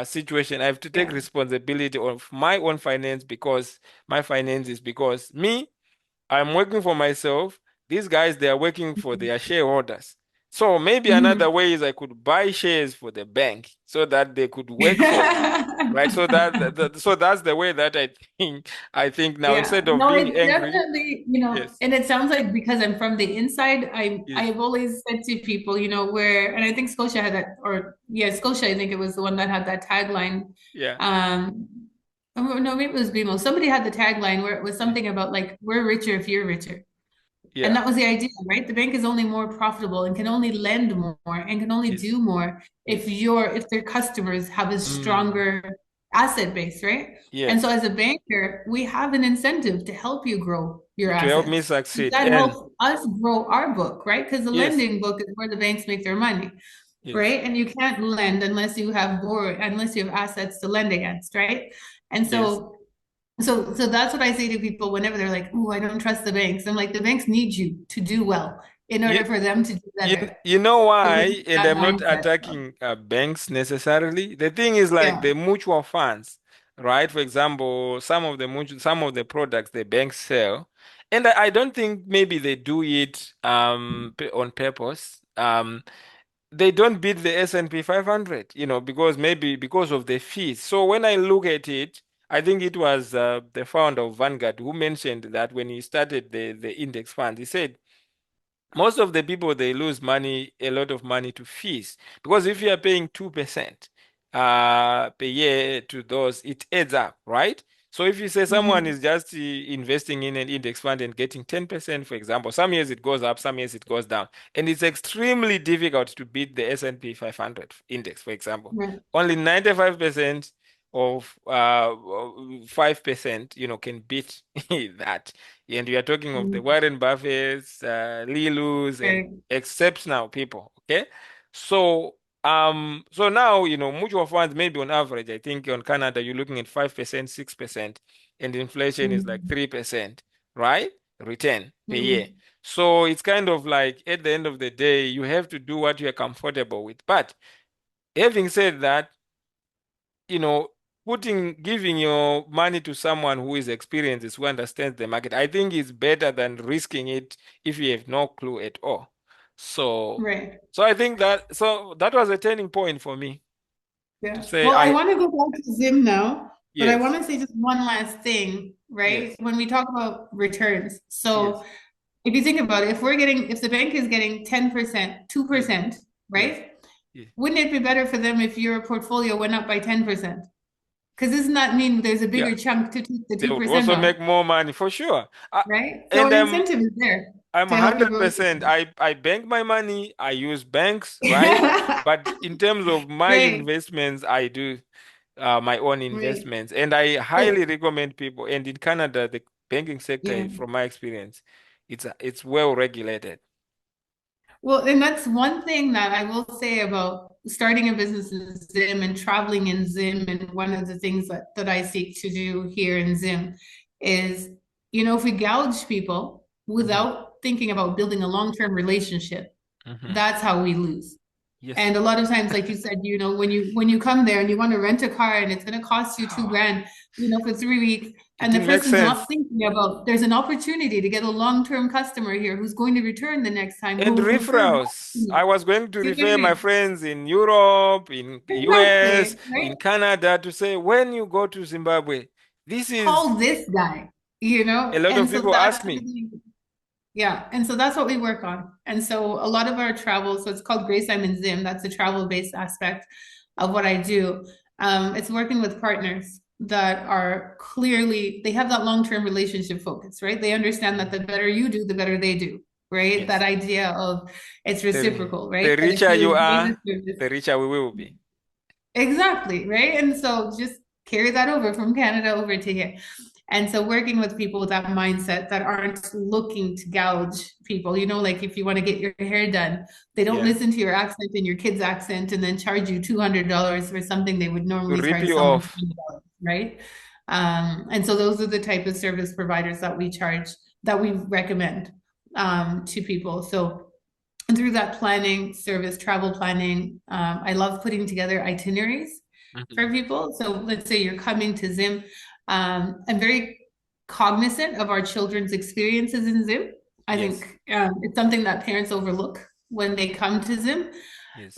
Speaker 2: situation. I have to take
Speaker 1: Yeah.
Speaker 2: responsibility of my own finance because my finances, because me, I'm working for myself. These guys, they are working for their shareholders. So maybe another
Speaker 1: Mhm.
Speaker 2: way is I could buy shares for the bank so that they could work for me. Right. So so that's the way that I think now
Speaker 1: Yeah,
Speaker 2: instead of
Speaker 1: no,
Speaker 2: being
Speaker 1: it's
Speaker 2: angry.
Speaker 1: definitely,
Speaker 2: Yes.
Speaker 1: and it sounds like because I'm from the inside,
Speaker 2: Yes.
Speaker 1: I've always said to people, where, and I think Scotia had that, or yeah, Scotia, I think it was the one that had that tagline.
Speaker 2: Yeah.
Speaker 1: Um, oh, no, maybe it was BMO. Somebody had the tagline where it was
Speaker 2: Yeah.
Speaker 1: something about like, we're richer if you're richer. And
Speaker 2: Yeah.
Speaker 1: that was the idea, right? The bank is only more profitable and can only lend more and can only
Speaker 2: Yes.
Speaker 1: do more
Speaker 2: Yes.
Speaker 1: if their customers have a
Speaker 2: Mm.
Speaker 1: stronger asset base, right? And so
Speaker 2: Yes.
Speaker 1: as a banker, we have an incentive to help you grow your
Speaker 2: To help me
Speaker 1: assets.
Speaker 2: succeed.
Speaker 1: That
Speaker 2: And
Speaker 1: helps us grow our book, right? Because the
Speaker 2: yes.
Speaker 1: lending book is where the banks make their money,
Speaker 2: Yes.
Speaker 1: right? And you can't lend unless you have assets to lend against, right? And
Speaker 2: Yes.
Speaker 1: so that's what I say to people whenever they're like, "Oh, I don't trust the banks." I'm like, the banks need you to do well in
Speaker 2: You,
Speaker 1: order for them to do
Speaker 2: you,
Speaker 1: better.
Speaker 2: you know
Speaker 1: So we
Speaker 2: why?
Speaker 1: need
Speaker 2: And
Speaker 1: that
Speaker 2: I'm not
Speaker 1: mindset.
Speaker 2: attacking banks necessarily. The thing is like
Speaker 1: Yeah.
Speaker 2: the mutual funds, right? For example, some of the products the banks sell, and I don't think maybe they do it on purpose. They don't beat the S&P 500, because maybe because of the fees. So when I look at it, I think it was the founder of Vanguard who mentioned that when he started the index fund, he said most of the people they lose money, a lot of money to fees. Because if you are paying 2% per year to those, it adds up, right? So if you say someone
Speaker 1: Mhm.
Speaker 2: is just investing in an index fund and getting 10%, for example, some years it goes up, some years it goes down. And it's extremely difficult to beat the S&P 500 index, for example.
Speaker 1: Right.
Speaker 2: Only 95% of 5%, can beat that. And we are talking of the
Speaker 1: Mhm.
Speaker 2: Warren Buffett's, Lilus, and
Speaker 1: Right.
Speaker 2: exceptional people. Okay, so now mutual funds maybe on average, I think on Canada you're looking at 5%, 6%, and inflation is like
Speaker 1: Mhm.
Speaker 2: 3%, right? Return per year.
Speaker 1: Mhm.
Speaker 2: So it's kind of like at the end of the day, you have to do what you're comfortable with. But having said that, you know, giving your money to someone who is experienced, who understands the market, I think is better than risking it if you have no clue at all. So,
Speaker 1: Right.
Speaker 2: so that was a turning point for me to
Speaker 1: Yeah.
Speaker 2: say,
Speaker 1: Well, I want to go back to Zim now, but I want
Speaker 2: yes,
Speaker 1: to say just one last thing, right?
Speaker 2: yes,
Speaker 1: When we talk about returns. So
Speaker 2: yes,
Speaker 1: if you think about it, if the bank is getting 10%,
Speaker 2: Yes,
Speaker 1: 2%,
Speaker 2: yes,
Speaker 1: right?
Speaker 2: yes.
Speaker 1: Wouldn't it be better for them if your portfolio went up by 10%? Because doesn't that mean there's a
Speaker 2: Yeah,
Speaker 1: bigger chunk to take the
Speaker 2: they would
Speaker 1: 2%
Speaker 2: also
Speaker 1: off,
Speaker 2: make more money for sure.
Speaker 1: right? So
Speaker 2: And
Speaker 1: an incentive is there
Speaker 2: I'm
Speaker 1: to help you grow.
Speaker 2: 100%. I bank my money. I use banks, right? But in terms of my
Speaker 1: Right,
Speaker 2: investments, I do my own
Speaker 1: right.
Speaker 2: investments, and I highly
Speaker 1: So,
Speaker 2: recommend people. And in Canada, the banking
Speaker 1: yeah.
Speaker 2: sector, from my experience, it's well regulated.
Speaker 1: Well, and that's one thing that I will say about starting a business in Zim and traveling in Zim. And one of the things that I seek to do here in Zim is, if we gouge people
Speaker 2: Hmm.
Speaker 1: without thinking about building a long-term relationship,
Speaker 2: Hmm.
Speaker 1: that's how we lose.
Speaker 2: Yes,
Speaker 1: And a lot of times, like you said, when you come there and you want to rent a car and it's going to cost you 2 grand, for 3 weeks,
Speaker 2: it
Speaker 1: and the
Speaker 2: didn't make
Speaker 1: person's not
Speaker 2: sense.
Speaker 1: thinking about there's an opportunity to get a long-term customer here who's going to return the next time, who
Speaker 2: And
Speaker 1: will refer back to
Speaker 2: referrals.
Speaker 1: you.
Speaker 2: I was going to
Speaker 1: You get what I
Speaker 2: refer my
Speaker 1: mean?
Speaker 2: friends in Europe, in US,
Speaker 1: Exactly, right?
Speaker 2: in Canada to say, when you go to Zimbabwe, this is
Speaker 1: Call this guy,
Speaker 2: a lot
Speaker 1: and
Speaker 2: of
Speaker 1: so
Speaker 2: people
Speaker 1: that's
Speaker 2: ask me.
Speaker 1: really, yeah, and so that's what we work on. And so a lot of our travel, so it's called Grace I'm Zim, that's a travel-based aspect of what I do. It's working with partners that are clearly, they have that long-term relationship focus, right? They understand that
Speaker 2: Mm.
Speaker 1: the better you do, the better they do, right? That
Speaker 2: Yes.
Speaker 1: idea of it's
Speaker 2: The,
Speaker 1: reciprocal, right?
Speaker 2: the
Speaker 1: That if
Speaker 2: richer you
Speaker 1: you pay the
Speaker 2: are,
Speaker 1: service,
Speaker 2: the richer we will be.
Speaker 1: exactly, right? And so just carry that over from Canada over to here. And so working with people with that mindset that aren't looking to gouge people, like if you want to get your hair done, they don't
Speaker 2: Yeah.
Speaker 1: listen to your accent and your kid's accent and then charge you $200 for something they would
Speaker 2: To
Speaker 1: normally
Speaker 2: rip
Speaker 1: charge
Speaker 2: you
Speaker 1: someone
Speaker 2: off.
Speaker 1: $20, right? And so those are the type of service providers that we charge, that we recommend to people. So and through that planning, service, travel planning, I love putting together itineraries for
Speaker 2: Mhm.
Speaker 1: people. So let's say you're coming to Zim. I'm very cognizant of our children's experiences in Zim. I
Speaker 2: Yes.
Speaker 1: think it's something that parents overlook when they come to Zim.
Speaker 2: Yes.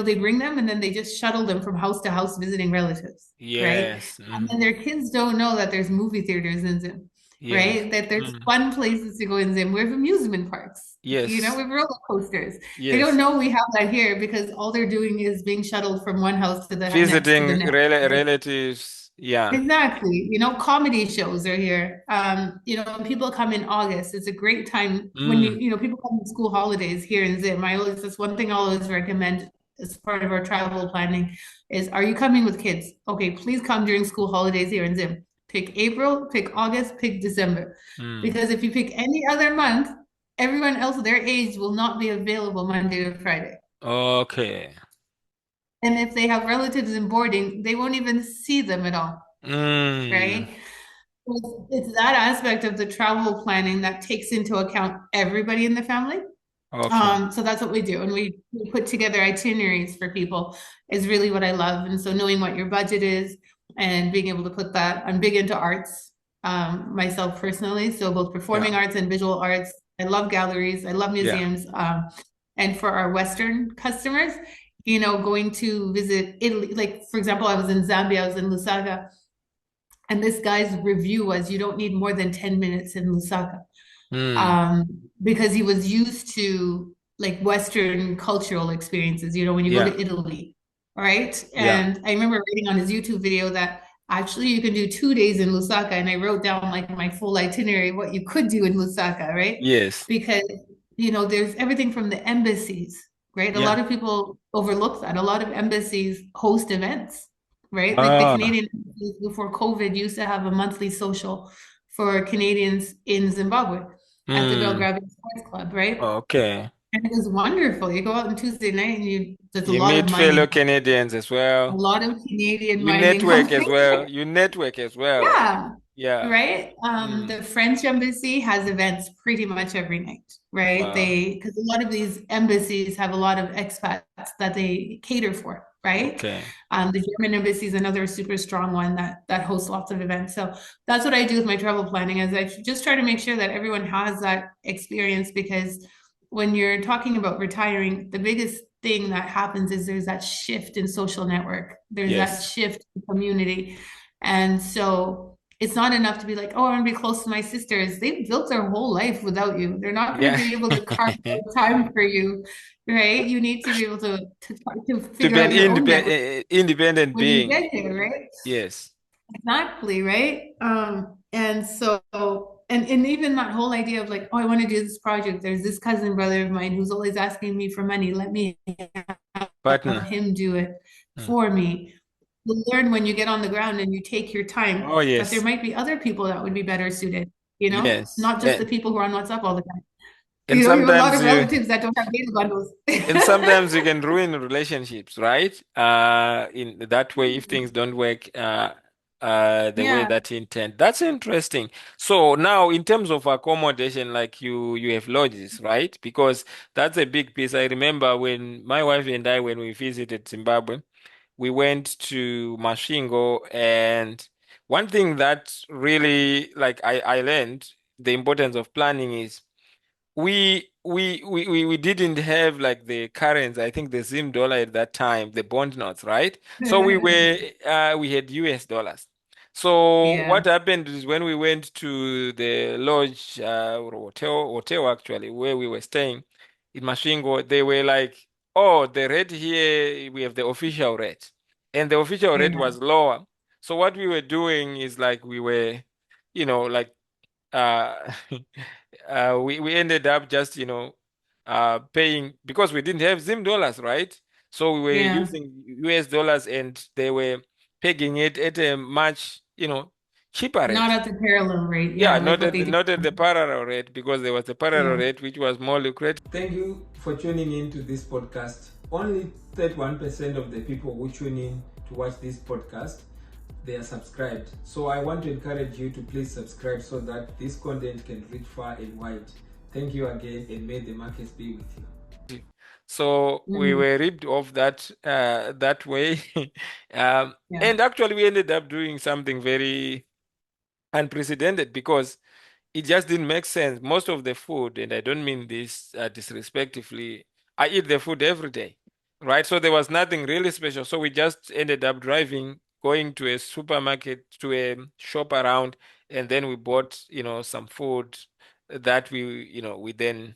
Speaker 1: They bring them and then they just shuttle them from house to house visiting relatives, right?
Speaker 2: Yes.
Speaker 1: And then
Speaker 2: Hmm.
Speaker 1: their kids don't know that there's movie theaters in Zim,
Speaker 2: Yes.
Speaker 1: right? That there's
Speaker 2: Mm.
Speaker 1: fun places to go in Zim. We have amusement parks, we
Speaker 2: Yes.
Speaker 1: have roller coasters. They don't
Speaker 2: Yes.
Speaker 1: know we have that here because all they're doing is being shuttled from one house to the next to the
Speaker 2: Visiting
Speaker 1: next, right?
Speaker 2: relatives. Yeah.
Speaker 1: Exactly. Comedy shows are here. When people come in August, it's a great time when
Speaker 2: Mm.
Speaker 1: people come in school holidays here in Zim. That's one thing I always recommend as part of our travel planning is, are you coming with kids? Okay, please come during school holidays here in Zim. Pick April, pick August, pick December.
Speaker 2: Mm.
Speaker 1: Because if you pick any other month, everyone else their age will not be available Monday to Friday.
Speaker 2: Okay.
Speaker 1: And if they have relatives in boarding, they won't even see them at all,
Speaker 2: Mm.
Speaker 1: right? It's that aspect of the travel planning that takes into account everybody in the family.
Speaker 2: Okay.
Speaker 1: So that's what we do. And we put together itineraries for people is really what I love. And so knowing what your budget is and being able to put that, I'm big into arts, myself personally. So both
Speaker 2: Yeah.
Speaker 1: performing arts and visual arts. I love galleries. I love
Speaker 2: Yeah.
Speaker 1: museums. And for our Western customers, going to visit Italy, like for example, I was in Zambia, I was in Lusaka, and this guy's review was, you don't need more than 10 minutes in Lusaka,
Speaker 2: Mm.
Speaker 1: um, because he was used to like Western cultural experiences, when you go
Speaker 2: Yeah.
Speaker 1: to Italy, right?
Speaker 2: Yeah.
Speaker 1: And I remember reading on his YouTube video that actually you can do 2 days in Lusaka, and I wrote down like my full itinerary, what you could do in Lusaka, right?
Speaker 2: Yes.
Speaker 1: Because, there's everything from the embassies, right? A
Speaker 2: Yeah.
Speaker 1: lot of people overlook that. A lot of embassies host events, right? Like the
Speaker 2: Ah.
Speaker 1: Canadian embassies before COVID used to have a monthly social for Canadians in Zimbabwe at the
Speaker 2: Mm.
Speaker 1: Belgrade Sports Club, right?
Speaker 2: Okay.
Speaker 1: And it was wonderful. You go out on Tuesday night and there's a
Speaker 2: You
Speaker 1: lot of
Speaker 2: meet fellow
Speaker 1: mining,
Speaker 2: Canadians as
Speaker 1: a
Speaker 2: well.
Speaker 1: lot of Canadian
Speaker 2: You
Speaker 1: mining
Speaker 2: network as
Speaker 1: companies.
Speaker 2: well. You network as well.
Speaker 1: Yeah,
Speaker 2: Yeah.
Speaker 1: right.
Speaker 2: Mm.
Speaker 1: The French embassy has events pretty much every night, right?
Speaker 2: Wow.
Speaker 1: Because a lot of these embassies have a lot of expats that they cater for, right?
Speaker 2: Okay.
Speaker 1: The German embassy is another super strong one that hosts lots of events. So that's what I do with my travel planning, is I just try to make sure that everyone has that experience, because when you're talking about retiring, the biggest thing that happens is there's that shift in social network. There's that
Speaker 2: Yes.
Speaker 1: shift in community. And so it's not enough to be like, oh, I want to be close to my sisters. They've built their whole life without you. They're not going to
Speaker 2: Yeah.
Speaker 1: be able to carve out time for you, right? You need to be able to
Speaker 2: To
Speaker 1: figure
Speaker 2: be an
Speaker 1: out your own network
Speaker 2: independent
Speaker 1: when you
Speaker 2: being.
Speaker 1: get there, right?
Speaker 2: Yes.
Speaker 1: Exactly, right? And so and even that whole idea of like, oh, I want to do this project. There's this cousin brother of mine who's always asking me for money. Let me have
Speaker 2: Partner.
Speaker 1: him do it
Speaker 2: Mm.
Speaker 1: for me. You learn when you get on the ground and you take your time
Speaker 2: Oh,
Speaker 1: that there
Speaker 2: yes.
Speaker 1: might be other people that would be better suited, you know,
Speaker 2: Yes.
Speaker 1: not just the people who are on WhatsApp all the time.
Speaker 2: And
Speaker 1: You have a lot
Speaker 2: sometimes
Speaker 1: of
Speaker 2: you
Speaker 1: relatives that don't have data bundles.
Speaker 2: and sometimes you can ruin relationships, right? In that way, if things don't work the way
Speaker 1: Yeah.
Speaker 2: that you intend. That's interesting. So now in terms of accommodation, like you have lodges, right? Because that's a big piece. I remember when my wife and I, when we visited Zimbabwe, we went to Masvingo, and one thing that really like I learned the importance of planning is we didn't have like the currency, I think the Zim dollar at that time, the bond notes, right? So we had US dollars. So
Speaker 1: Yeah.
Speaker 2: what happened is when we went to the lodge or hotel actually where we were staying in Masvingo, they were like, oh, the rate here, we have the official rate. And the official rate
Speaker 1: Yeah.
Speaker 2: was lower. So what we were doing is like we were, like uh, we ended up just paying because we didn't have Zim dollars, right? So we were
Speaker 1: Yeah.
Speaker 2: using US dollars, and they were pegging it at a much cheaper
Speaker 1: Not
Speaker 2: rate.
Speaker 1: at the parallel rate.
Speaker 2: Yeah,
Speaker 1: Yeah, like what they do.
Speaker 2: not at the parallel rate, because there was a parallel
Speaker 1: Yeah.
Speaker 2: rate which was more lucrative. Thank you for tuning in to this podcast. Only 31% of the people who tune in to watch this podcast, they are subscribed. So I want to encourage you to please subscribe so that this content can reach far and wide. Thank you again, and may the markets be with you. So we
Speaker 1: Mhm.
Speaker 2: were ripped off that way.
Speaker 1: Yeah.
Speaker 2: And actually we ended up doing something very unprecedented, because it just didn't make sense. Most of the food, and I don't mean this disrespectfully, I eat the food every day, right? So there was nothing really special. So we just ended up driving, going to a supermarket, to a shop around, and then we bought, some food that we then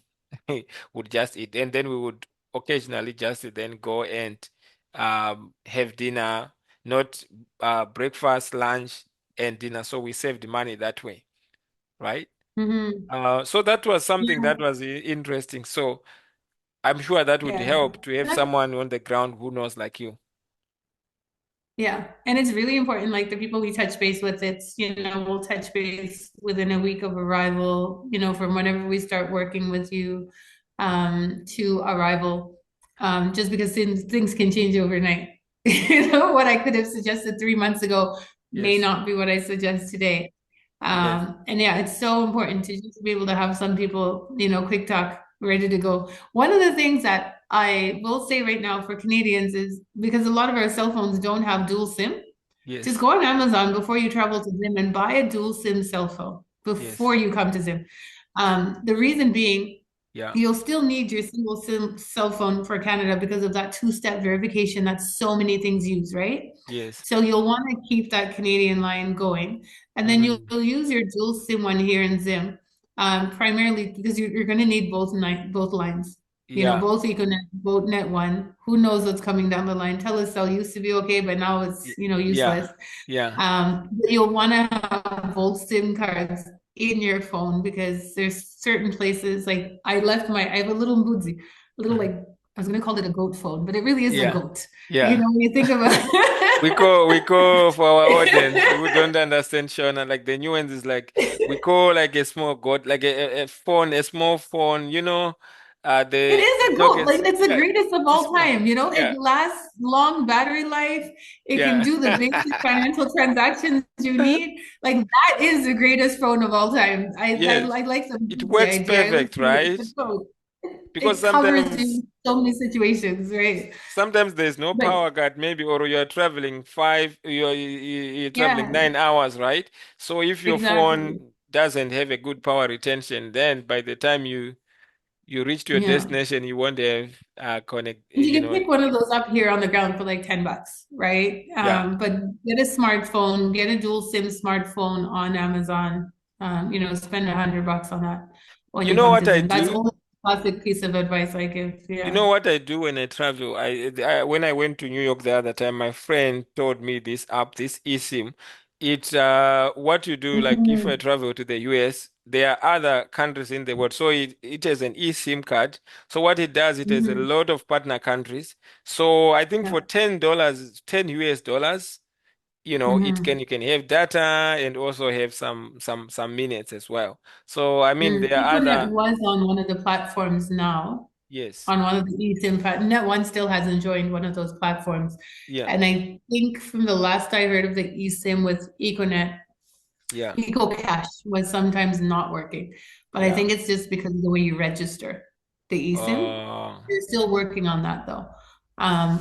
Speaker 2: would just eat. And then we would occasionally just then go and have dinner, not breakfast, lunch, and dinner. So we saved money that way, right?
Speaker 1: Hmm.
Speaker 2: So that was something
Speaker 1: Yeah.
Speaker 2: that was interesting. So I'm sure that would
Speaker 1: Yeah.
Speaker 2: help to have someone on the ground who knows like you.
Speaker 1: Yeah. And it's really important. Like the people we touch base with, we'll touch base within a week of arrival, from whenever we start working with you, to arrival. Just because things can change overnight. What I could have suggested 3 months ago may
Speaker 2: Yes,
Speaker 1: not be what I suggest today.
Speaker 2: yes,
Speaker 1: And yeah, it's so important to just be able to have some people, quick talk, ready to go. One of the things that I will say right now for Canadians is because a lot of our cell phones don't have dual SIM, just
Speaker 2: yes,
Speaker 1: go on Amazon before you travel to Zim and buy a dual SIM cell phone before
Speaker 2: yes.
Speaker 1: you come to Zim. The reason being,
Speaker 2: Yeah,
Speaker 1: you'll still need your single SIM cell phone for Canada because of that two-step verification that so many things use, right?
Speaker 2: yes.
Speaker 1: So you'll want to keep that Canadian line going. And then
Speaker 2: Mm,
Speaker 1: you'll use your dual SIM one here in Zim, primarily because you're going to need both lines.
Speaker 2: yeah,
Speaker 1: Both Econet, both Net One. Who knows what's coming down the line? Telecel used to be okay, but now it's,
Speaker 2: yeah,
Speaker 1: useless.
Speaker 2: yeah.
Speaker 1: But you'll want to have both SIM cards in your phone because there's certain places like I have a little Mbudzi, a little like
Speaker 2: Mhm.
Speaker 1: I was gonna call it a goat phone, but it really is a
Speaker 2: Yeah,
Speaker 1: goat.
Speaker 2: yeah.
Speaker 1: When you think about
Speaker 2: We call for our audience who don't understand Shona, like the nuance is like we call like a small god, like a phone, a small phone,
Speaker 1: it
Speaker 2: the
Speaker 1: is a goat.
Speaker 2: Nokia's,
Speaker 1: Like it's the
Speaker 2: yeah,
Speaker 1: greatest of
Speaker 2: it's
Speaker 1: all
Speaker 2: small.
Speaker 1: time. It
Speaker 2: Yeah,
Speaker 1: lasts long battery life. It can
Speaker 2: yeah.
Speaker 1: do the basic financial transactions you need. Like that is the greatest phone of all time. I
Speaker 2: Yes,
Speaker 1: like
Speaker 2: it
Speaker 1: the
Speaker 2: works
Speaker 1: idea. I always
Speaker 2: perfect,
Speaker 1: say it's
Speaker 2: right?
Speaker 1: a goat.
Speaker 2: Because
Speaker 1: It covers in so many situations, right?
Speaker 2: sometimes there's no
Speaker 1: But
Speaker 2: power cut, maybe, or you're traveling you're traveling
Speaker 1: yeah,
Speaker 2: 9 hours, right? So if your
Speaker 1: exactly.
Speaker 2: phone doesn't have a good power retention, then by the time you you reach to your
Speaker 1: Yeah.
Speaker 2: destination, you want to have connect,
Speaker 1: You can pick one of those up here on the ground for like $10, right?
Speaker 2: yeah.
Speaker 1: But get a smartphone, get a dual SIM smartphone on Amazon. Spend $100 on that when
Speaker 2: You
Speaker 1: you
Speaker 2: know
Speaker 1: come
Speaker 2: what
Speaker 1: to
Speaker 2: I
Speaker 1: Zim. That's
Speaker 2: do?
Speaker 1: only a classic piece of advice I give.
Speaker 2: You
Speaker 1: Yeah.
Speaker 2: know what I do when I travel? When I went to New York the other time, my friend told me this app, this eSIM. It what you do, like if I
Speaker 1: Mhm.
Speaker 2: travel to the US, there are other countries in the world. So it has an eSIM card. So what it does, it has a
Speaker 1: Mhm.
Speaker 2: lot of partner countries. So I think for
Speaker 1: Yeah.
Speaker 2: $10, 10 US dollars,
Speaker 1: Mhm.
Speaker 2: you can have data and also have some minutes as well. So I mean there are
Speaker 1: Econet
Speaker 2: other,
Speaker 1: was on one of the platforms now,
Speaker 2: yes.
Speaker 1: on one of the eSIM Net one still hasn't joined one of those platforms.
Speaker 2: Yeah.
Speaker 1: And I think from the last I heard of the eSIM with Econet,
Speaker 2: Yeah.
Speaker 1: EcoCash was sometimes not working. But I
Speaker 2: Yeah.
Speaker 1: think it's just because of the way you register the eSIM.
Speaker 2: Uh,
Speaker 1: They're still working on that though,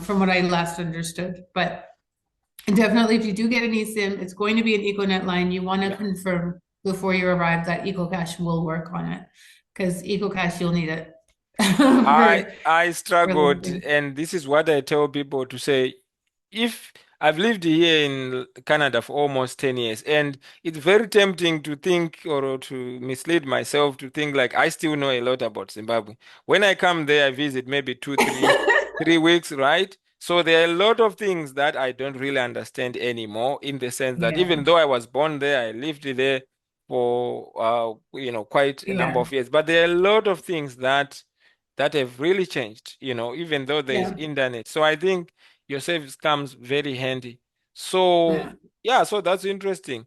Speaker 1: from what I last understood. But definitely, if you do get an eSIM, it's going to be an EcoNet line. You want to
Speaker 2: yeah.
Speaker 1: confirm before you arrive that EcoCash will work on it, because EcoCash you'll need it for
Speaker 2: I
Speaker 1: those
Speaker 2: struggled,
Speaker 1: things.
Speaker 2: and this is what I tell people to say. If I've lived here in Canada for almost 10 years, and it's very tempting to think or to mislead myself to think like I still know a lot about Zimbabwe. When I come there, I visit maybe 3 weeks, right? So there are a lot of things that I don't really understand anymore, in the sense that
Speaker 1: Yeah,
Speaker 2: even though I was born there, I lived there for quite a number
Speaker 1: yeah,
Speaker 2: of years, but there are a lot of things that have really changed, even though there is
Speaker 1: yeah,
Speaker 2: internet. So I think your service comes very handy. So
Speaker 1: yeah,
Speaker 2: yeah, so that's interesting.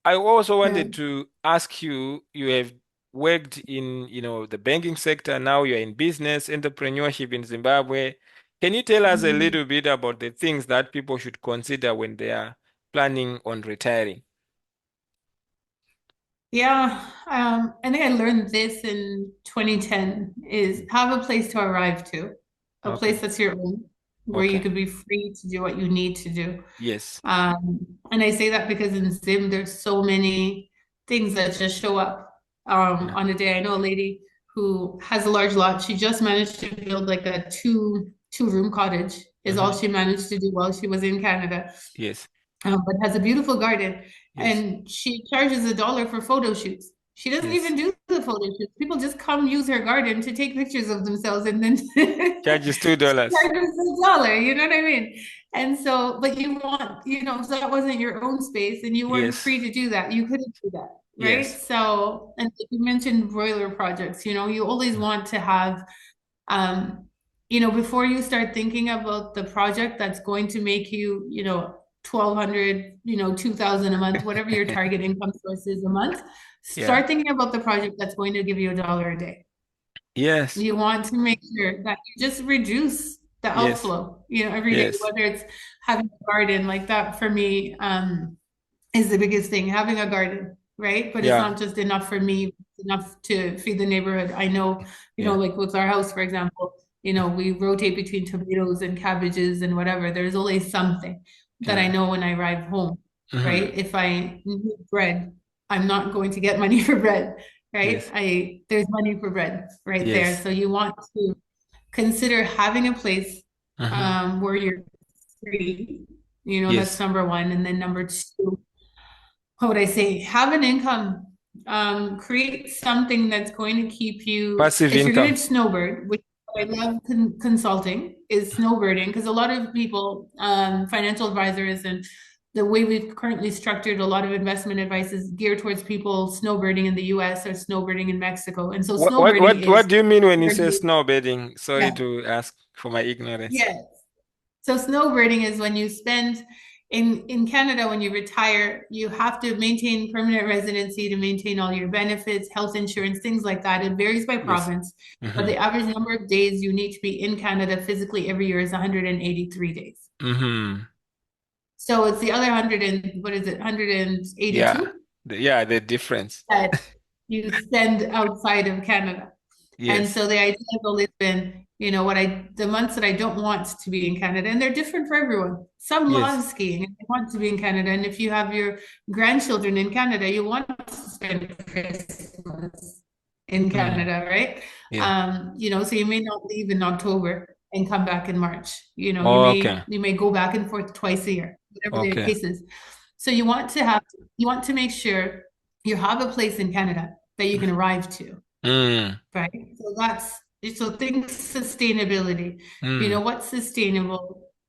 Speaker 2: I also
Speaker 1: yeah.
Speaker 2: wanted to ask you, you have worked in, the banking sector, now you're in business, entrepreneurship in Zimbabwe. Can you tell us a
Speaker 1: Mhm.
Speaker 2: little bit about the things that people should consider when they are planning on retiring?
Speaker 1: Yeah, I think I learned this in 2010 is have a place to arrive to, a place
Speaker 2: Okay.
Speaker 1: that's your own, where you
Speaker 2: Okay.
Speaker 1: could be free to do what you need to do.
Speaker 2: Yes.
Speaker 1: And I say that because in Zim, there's so many things that just show up
Speaker 2: Yeah.
Speaker 1: on a day. I know a lady who has a large lot. She just managed to build like a two room cottage, is all
Speaker 2: Hmm.
Speaker 1: she managed to do while she was in Canada,
Speaker 2: Yes.
Speaker 1: but has a beautiful garden.
Speaker 2: Yes.
Speaker 1: And she charges $1 for photo shoots. She doesn't
Speaker 2: Yes.
Speaker 1: even do the photo shoots. People just come use her garden to take pictures of themselves and then
Speaker 2: Charges $2.
Speaker 1: charges $1, you know what I mean? And so, but so that wasn't your own space and you weren't
Speaker 2: Yes.
Speaker 1: free to do that. You couldn't do that, right?
Speaker 2: Yes.
Speaker 1: So, and you mentioned broiler projects, you always want to have, um, before you start thinking about the project that's going to make you, 1,200, 2,000 a month, whatever your target income source is a month,
Speaker 2: Yeah.
Speaker 1: start thinking about the project that's going to give you $1 a day.
Speaker 2: Yes.
Speaker 1: You want to make sure that you just reduce the
Speaker 2: Yes.
Speaker 1: outflow, every day,
Speaker 2: Yes.
Speaker 1: whether it's having a garden like that for me, is the biggest thing, having a garden, right? But it's
Speaker 2: Yeah.
Speaker 1: not just enough for me, it's enough to feed the neighborhood. I know,
Speaker 2: Yeah.
Speaker 1: like with our house, for example, we rotate between tomatoes and cabbages and whatever. There's always something that I
Speaker 2: Yeah.
Speaker 1: know when I arrive home, right?
Speaker 2: Hmm.
Speaker 1: If I need bread, I'm not going to get money for bread, right?
Speaker 2: Yes.
Speaker 1: There's money for bread right there.
Speaker 2: Yes.
Speaker 1: So you want to consider having a place
Speaker 2: Hmm.
Speaker 1: where you're free. That's
Speaker 2: Yes.
Speaker 1: number one. And then number two, what would I say? Have an income. Create something that's going to keep you,
Speaker 2: Passive
Speaker 1: if you're going
Speaker 2: income.
Speaker 1: to snowbird, which I love consulting is snowbirding, because a lot of people, financial advisors, and the way we've currently structured a lot of investment advice is geared towards people snowbirding in the US or snowbirding in Mexico. And so snowbirding
Speaker 2: What
Speaker 1: is
Speaker 2: do you mean when you
Speaker 1: where
Speaker 2: say
Speaker 1: you,
Speaker 2: snow bedding? Sorry
Speaker 1: yeah,
Speaker 2: to ask for my ignorance.
Speaker 1: yeah. So snowbirding is when you spend in Canada, when you retire, you have to maintain permanent residency to maintain all your benefits, health insurance, things like that. It varies by
Speaker 2: Yes.
Speaker 1: province, but
Speaker 2: Hmm.
Speaker 1: the average number of days you need to be in Canada physically every year is 183 days.
Speaker 2: Hmm.
Speaker 1: So it's the other 100 and what is it,
Speaker 2: Yeah.
Speaker 1: 182
Speaker 2: The difference.
Speaker 1: that you spend outside of Canada. And
Speaker 2: Yes.
Speaker 1: so the idea has always been, the months that I don't want to be in Canada, and they're different for everyone. Some love
Speaker 2: Yes.
Speaker 1: skiing and they want to be in Canada. And if you have your grandchildren in Canada, you want to spend Christmas in
Speaker 2: Mm.
Speaker 1: Canada, right?
Speaker 2: Yeah.
Speaker 1: So you may not leave in October and come back in March. You
Speaker 2: Okay.
Speaker 1: may go back and forth twice a year, whatever the
Speaker 2: Okay.
Speaker 1: case is. So you want to make sure you have a place in Canada that you can arrive to,
Speaker 2: Mm.
Speaker 1: right? So think sustainability.
Speaker 2: Mm.
Speaker 1: What's sustainable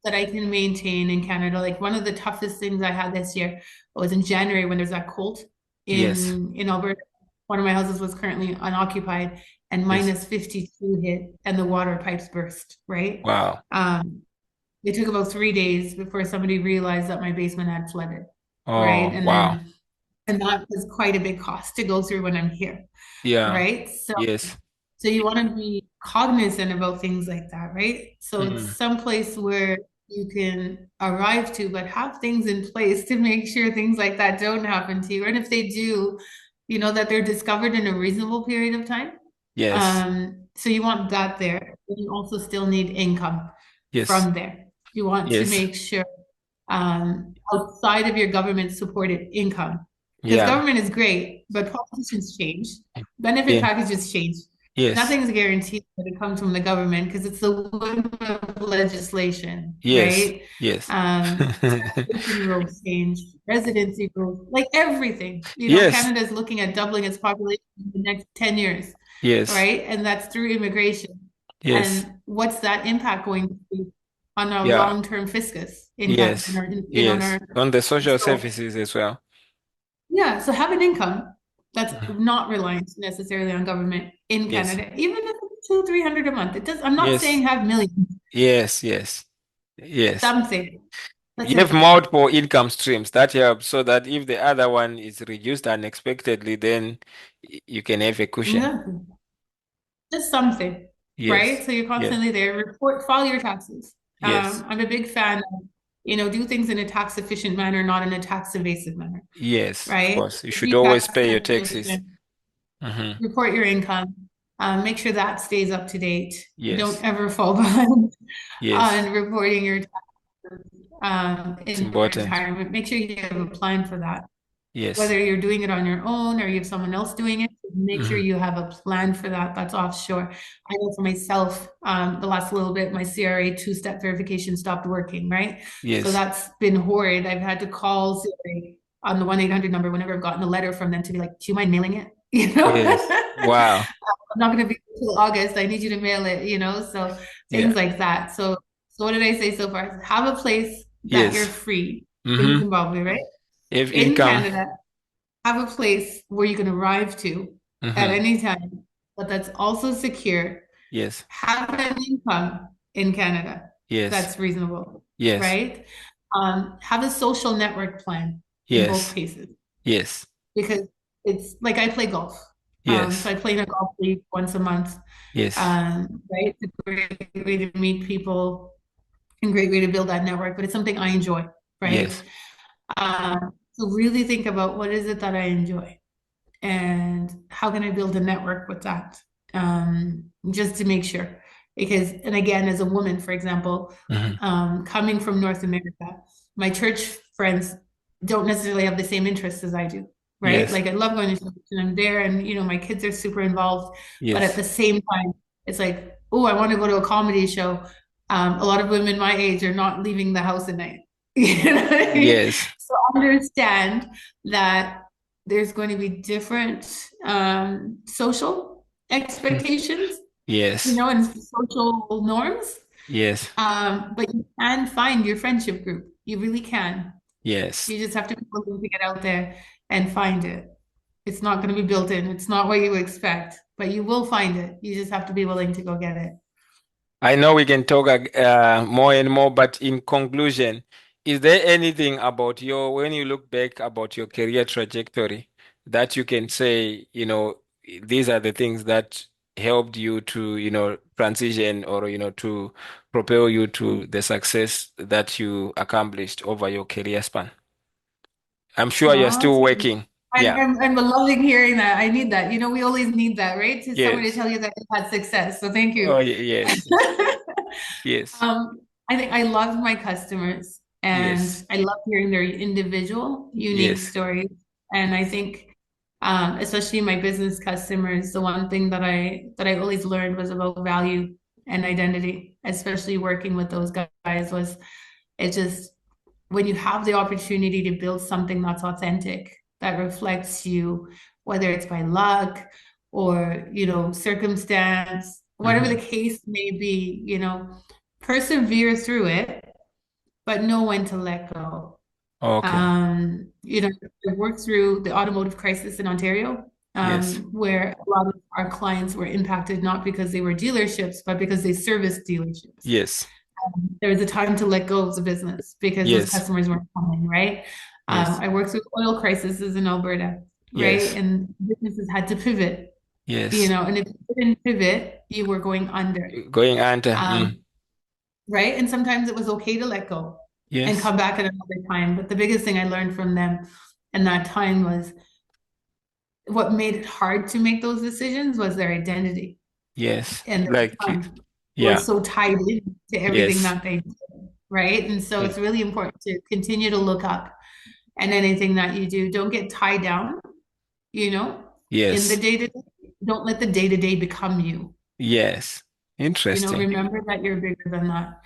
Speaker 1: that I can maintain in Canada? Like one of the toughest things I had this year was in January when there's that cold
Speaker 2: Yes.
Speaker 1: in Alberta. One of my houses was currently unoccupied and
Speaker 2: Yes.
Speaker 1: minus 52 hit and the water pipes burst, right?
Speaker 2: Wow.
Speaker 1: Um, it took about 3 days before somebody realized that my basement had flooded, right?
Speaker 2: Oh, wow.
Speaker 1: And that was quite a big cost to go through when I'm here,
Speaker 2: Yeah.
Speaker 1: right?
Speaker 2: Yes.
Speaker 1: So you want to be cognizant about things like that, right? So it's
Speaker 2: Mm.
Speaker 1: someplace where you can arrive to, but have things in place to make sure things like that don't happen to you. And if they do, that they're discovered in a reasonable period of time.
Speaker 2: Yes.
Speaker 1: So you want that there. But you also still need income
Speaker 2: Yes.
Speaker 1: from there. You want to
Speaker 2: Yes.
Speaker 1: make sure outside of your government supported income. Because
Speaker 2: Yeah.
Speaker 1: government is great, but politicians change, benefit
Speaker 2: Yeah.
Speaker 1: packages change.
Speaker 2: Yes.
Speaker 1: Nothing's guaranteed that it comes from the government because it's the whim of legislation,
Speaker 2: Yes.
Speaker 1: right?
Speaker 2: Yes.
Speaker 1: Taxation rules change, residency rules, like everything.
Speaker 2: Yes.
Speaker 1: Canada is looking at doubling its population in the next 10 years,
Speaker 2: Yes.
Speaker 1: right? And that's through immigration.
Speaker 2: Yes.
Speaker 1: And what's that impact going to be on our
Speaker 2: Yeah.
Speaker 1: long-term fiscus in Canada,
Speaker 2: Yes.
Speaker 1: on
Speaker 2: Yes.
Speaker 1: our
Speaker 2: On the social
Speaker 1: so
Speaker 2: services as well.
Speaker 1: yeah, so have an income that's
Speaker 2: Mhm.
Speaker 1: not reliant necessarily on government in
Speaker 2: Yes.
Speaker 1: Canada, even if it's 200, 300 a month. I'm not
Speaker 2: Yes.
Speaker 1: saying have millions,
Speaker 2: Yes. Yes. Yes.
Speaker 1: something. That's
Speaker 2: You have
Speaker 1: it.
Speaker 2: multiple income streams. That helps so that if the other one is reduced unexpectedly, then you can have a cushion.
Speaker 1: Yeah, just something, right?
Speaker 2: Yes.
Speaker 1: So you're
Speaker 2: Yes.
Speaker 1: constantly there. File your taxes.
Speaker 2: Yes.
Speaker 1: I'm a big fan of, do things in a tax efficient manner, not in a tax evasive manner,
Speaker 2: Yes. Of
Speaker 1: right?
Speaker 2: course. You should
Speaker 1: Be
Speaker 2: always
Speaker 1: tax
Speaker 2: pay your taxes.
Speaker 1: efficient,
Speaker 2: Hmm.
Speaker 1: report your income, make sure that stays up to date. Don't
Speaker 2: Yes.
Speaker 1: ever fall behind
Speaker 2: Yes.
Speaker 1: on reporting your
Speaker 2: It's
Speaker 1: in
Speaker 2: important.
Speaker 1: retirement. Make sure you have a plan for that.
Speaker 2: Yes.
Speaker 1: Whether you're doing it on your own or you have someone else doing it, make sure
Speaker 2: Hmm.
Speaker 1: you have a plan for that. That's offshore. I know for myself, the last little bit, my CRA two-step verification stopped working, right? So
Speaker 2: Yes.
Speaker 1: that's been horrid. I've had to call CRA on the 1-800 number whenever I've gotten a letter from them to be like, do you mind mailing it?
Speaker 2: Yes. Wow.
Speaker 1: I'm not going to be until August. I need you to mail it, so
Speaker 2: Yeah.
Speaker 1: things like that. So what did I say so far? Have a place that you're
Speaker 2: Yes.
Speaker 1: free in
Speaker 2: Hmm.
Speaker 1: Zimbabwe, right?
Speaker 2: If
Speaker 1: In
Speaker 2: income.
Speaker 1: Canada, have a place where you can arrive to at
Speaker 2: Hmm.
Speaker 1: any time, but that's also secure.
Speaker 2: Yes.
Speaker 1: Have an income in Canada
Speaker 2: Yes.
Speaker 1: that's reasonable,
Speaker 2: Yes.
Speaker 1: right? Have a social network plan in both
Speaker 2: Yes.
Speaker 1: cases
Speaker 2: Yes.
Speaker 1: because it's like I play golf. So
Speaker 2: Yes.
Speaker 1: I play in a golf league once a month.
Speaker 2: Yes.
Speaker 1: Right? It's a great way to meet people and great way to build that network, but it's something I enjoy, right?
Speaker 2: Yes.
Speaker 1: So really think about what is it that I enjoy and how can I build a network with that? Just to make sure. Because, and again, as a woman, for example,
Speaker 2: Hmm.
Speaker 1: coming from North America, my church friends don't necessarily have the same interests as I do, right?
Speaker 2: Yes.
Speaker 1: Like I love going to church and I'm there and, my kids are super involved, but at
Speaker 2: Yes.
Speaker 1: the same time, it's like, oh, I want to go to a comedy show. A lot of women my age are not leaving the house at night. You know what I mean?
Speaker 2: Yes.
Speaker 1: So understand that there's going to be different social expectations,
Speaker 2: Yes.
Speaker 1: and social norms.
Speaker 2: Yes.
Speaker 1: But you can find your friendship group. You really can.
Speaker 2: Yes.
Speaker 1: You just have to be willing to get out there and find it. It's not going to be built in. It's not what you expect, but you will find it. You just have to be willing to go get it.
Speaker 2: I know we can talk more and more, but in conclusion, is there anything about when you look back about your career trajectory that you can say, these are the things that helped you to, transition or, to propel you to the success that you accomplished over your career span? I'm sure you're
Speaker 1: Oh,
Speaker 2: still working. Yeah.
Speaker 1: I'm loving hearing that. I need that. We always need that, right? To someone to
Speaker 2: Yes.
Speaker 1: tell you that you've had success. So thank
Speaker 2: Oh,
Speaker 1: you.
Speaker 2: yes. Yes.
Speaker 1: I think I love my customers and
Speaker 2: Yes.
Speaker 1: I love hearing their individual, unique
Speaker 2: Yes.
Speaker 1: stories. And I think especially my business customers. The one thing that I always learned was about value and identity, especially working with those guys, was it just when you have the opportunity to build something that's authentic, that reflects you, whether it's by luck or, circumstance, whatever the
Speaker 2: Mhm.
Speaker 1: case may be, persevere through it, but know when to let go.
Speaker 2: Okay.
Speaker 1: I worked through the automotive crisis in Ontario,
Speaker 2: Yes.
Speaker 1: where a lot of our clients were impacted not because they were dealerships, but because they serviced dealerships.
Speaker 2: Yes.
Speaker 1: There was a time to let go of the business because those
Speaker 2: Yes.
Speaker 1: customers weren't coming, right?
Speaker 2: Yes.
Speaker 1: I worked through oil crises in Alberta, right?
Speaker 2: Yes.
Speaker 1: And businesses had to pivot,
Speaker 2: Yes.
Speaker 1: and if you didn't pivot, you were going under.
Speaker 2: Going under.
Speaker 1: Um, right? And sometimes it was okay to let go and
Speaker 2: Yes.
Speaker 1: come back at another time. But the biggest thing I learned from them in that time was what made it hard to make those decisions was their identity.
Speaker 2: Yes.
Speaker 1: And their
Speaker 2: Like,
Speaker 1: son
Speaker 2: yeah.
Speaker 1: was so tied in to everything
Speaker 2: Yes.
Speaker 1: that they did, right? And so it's really important to continue to look up, and anything that you do, don't get tied down, you know, in the
Speaker 2: Yes.
Speaker 1: day-to-day. Don't let the day-to-day become you.
Speaker 2: Yes. Interesting.
Speaker 1: Remember that you're bigger than that.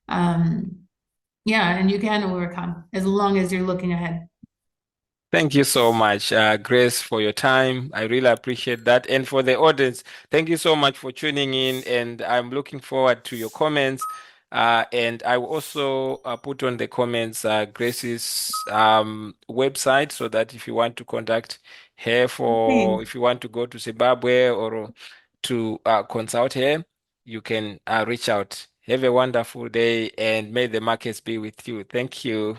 Speaker 1: Um, yeah, and you can overcome as long as you're looking ahead.
Speaker 2: Thank you so much, Grace, for your time. I really appreciate that. And for the audience, thank you so much for tuning in. And I'm looking forward to your comments. And I will also put on the comments Grace's website so that if you want to contact her
Speaker 1: Thanks.
Speaker 2: if you want to go to Zimbabwe or to consult her, you can reach out. Have a wonderful day and may the markets be with you. Thank you.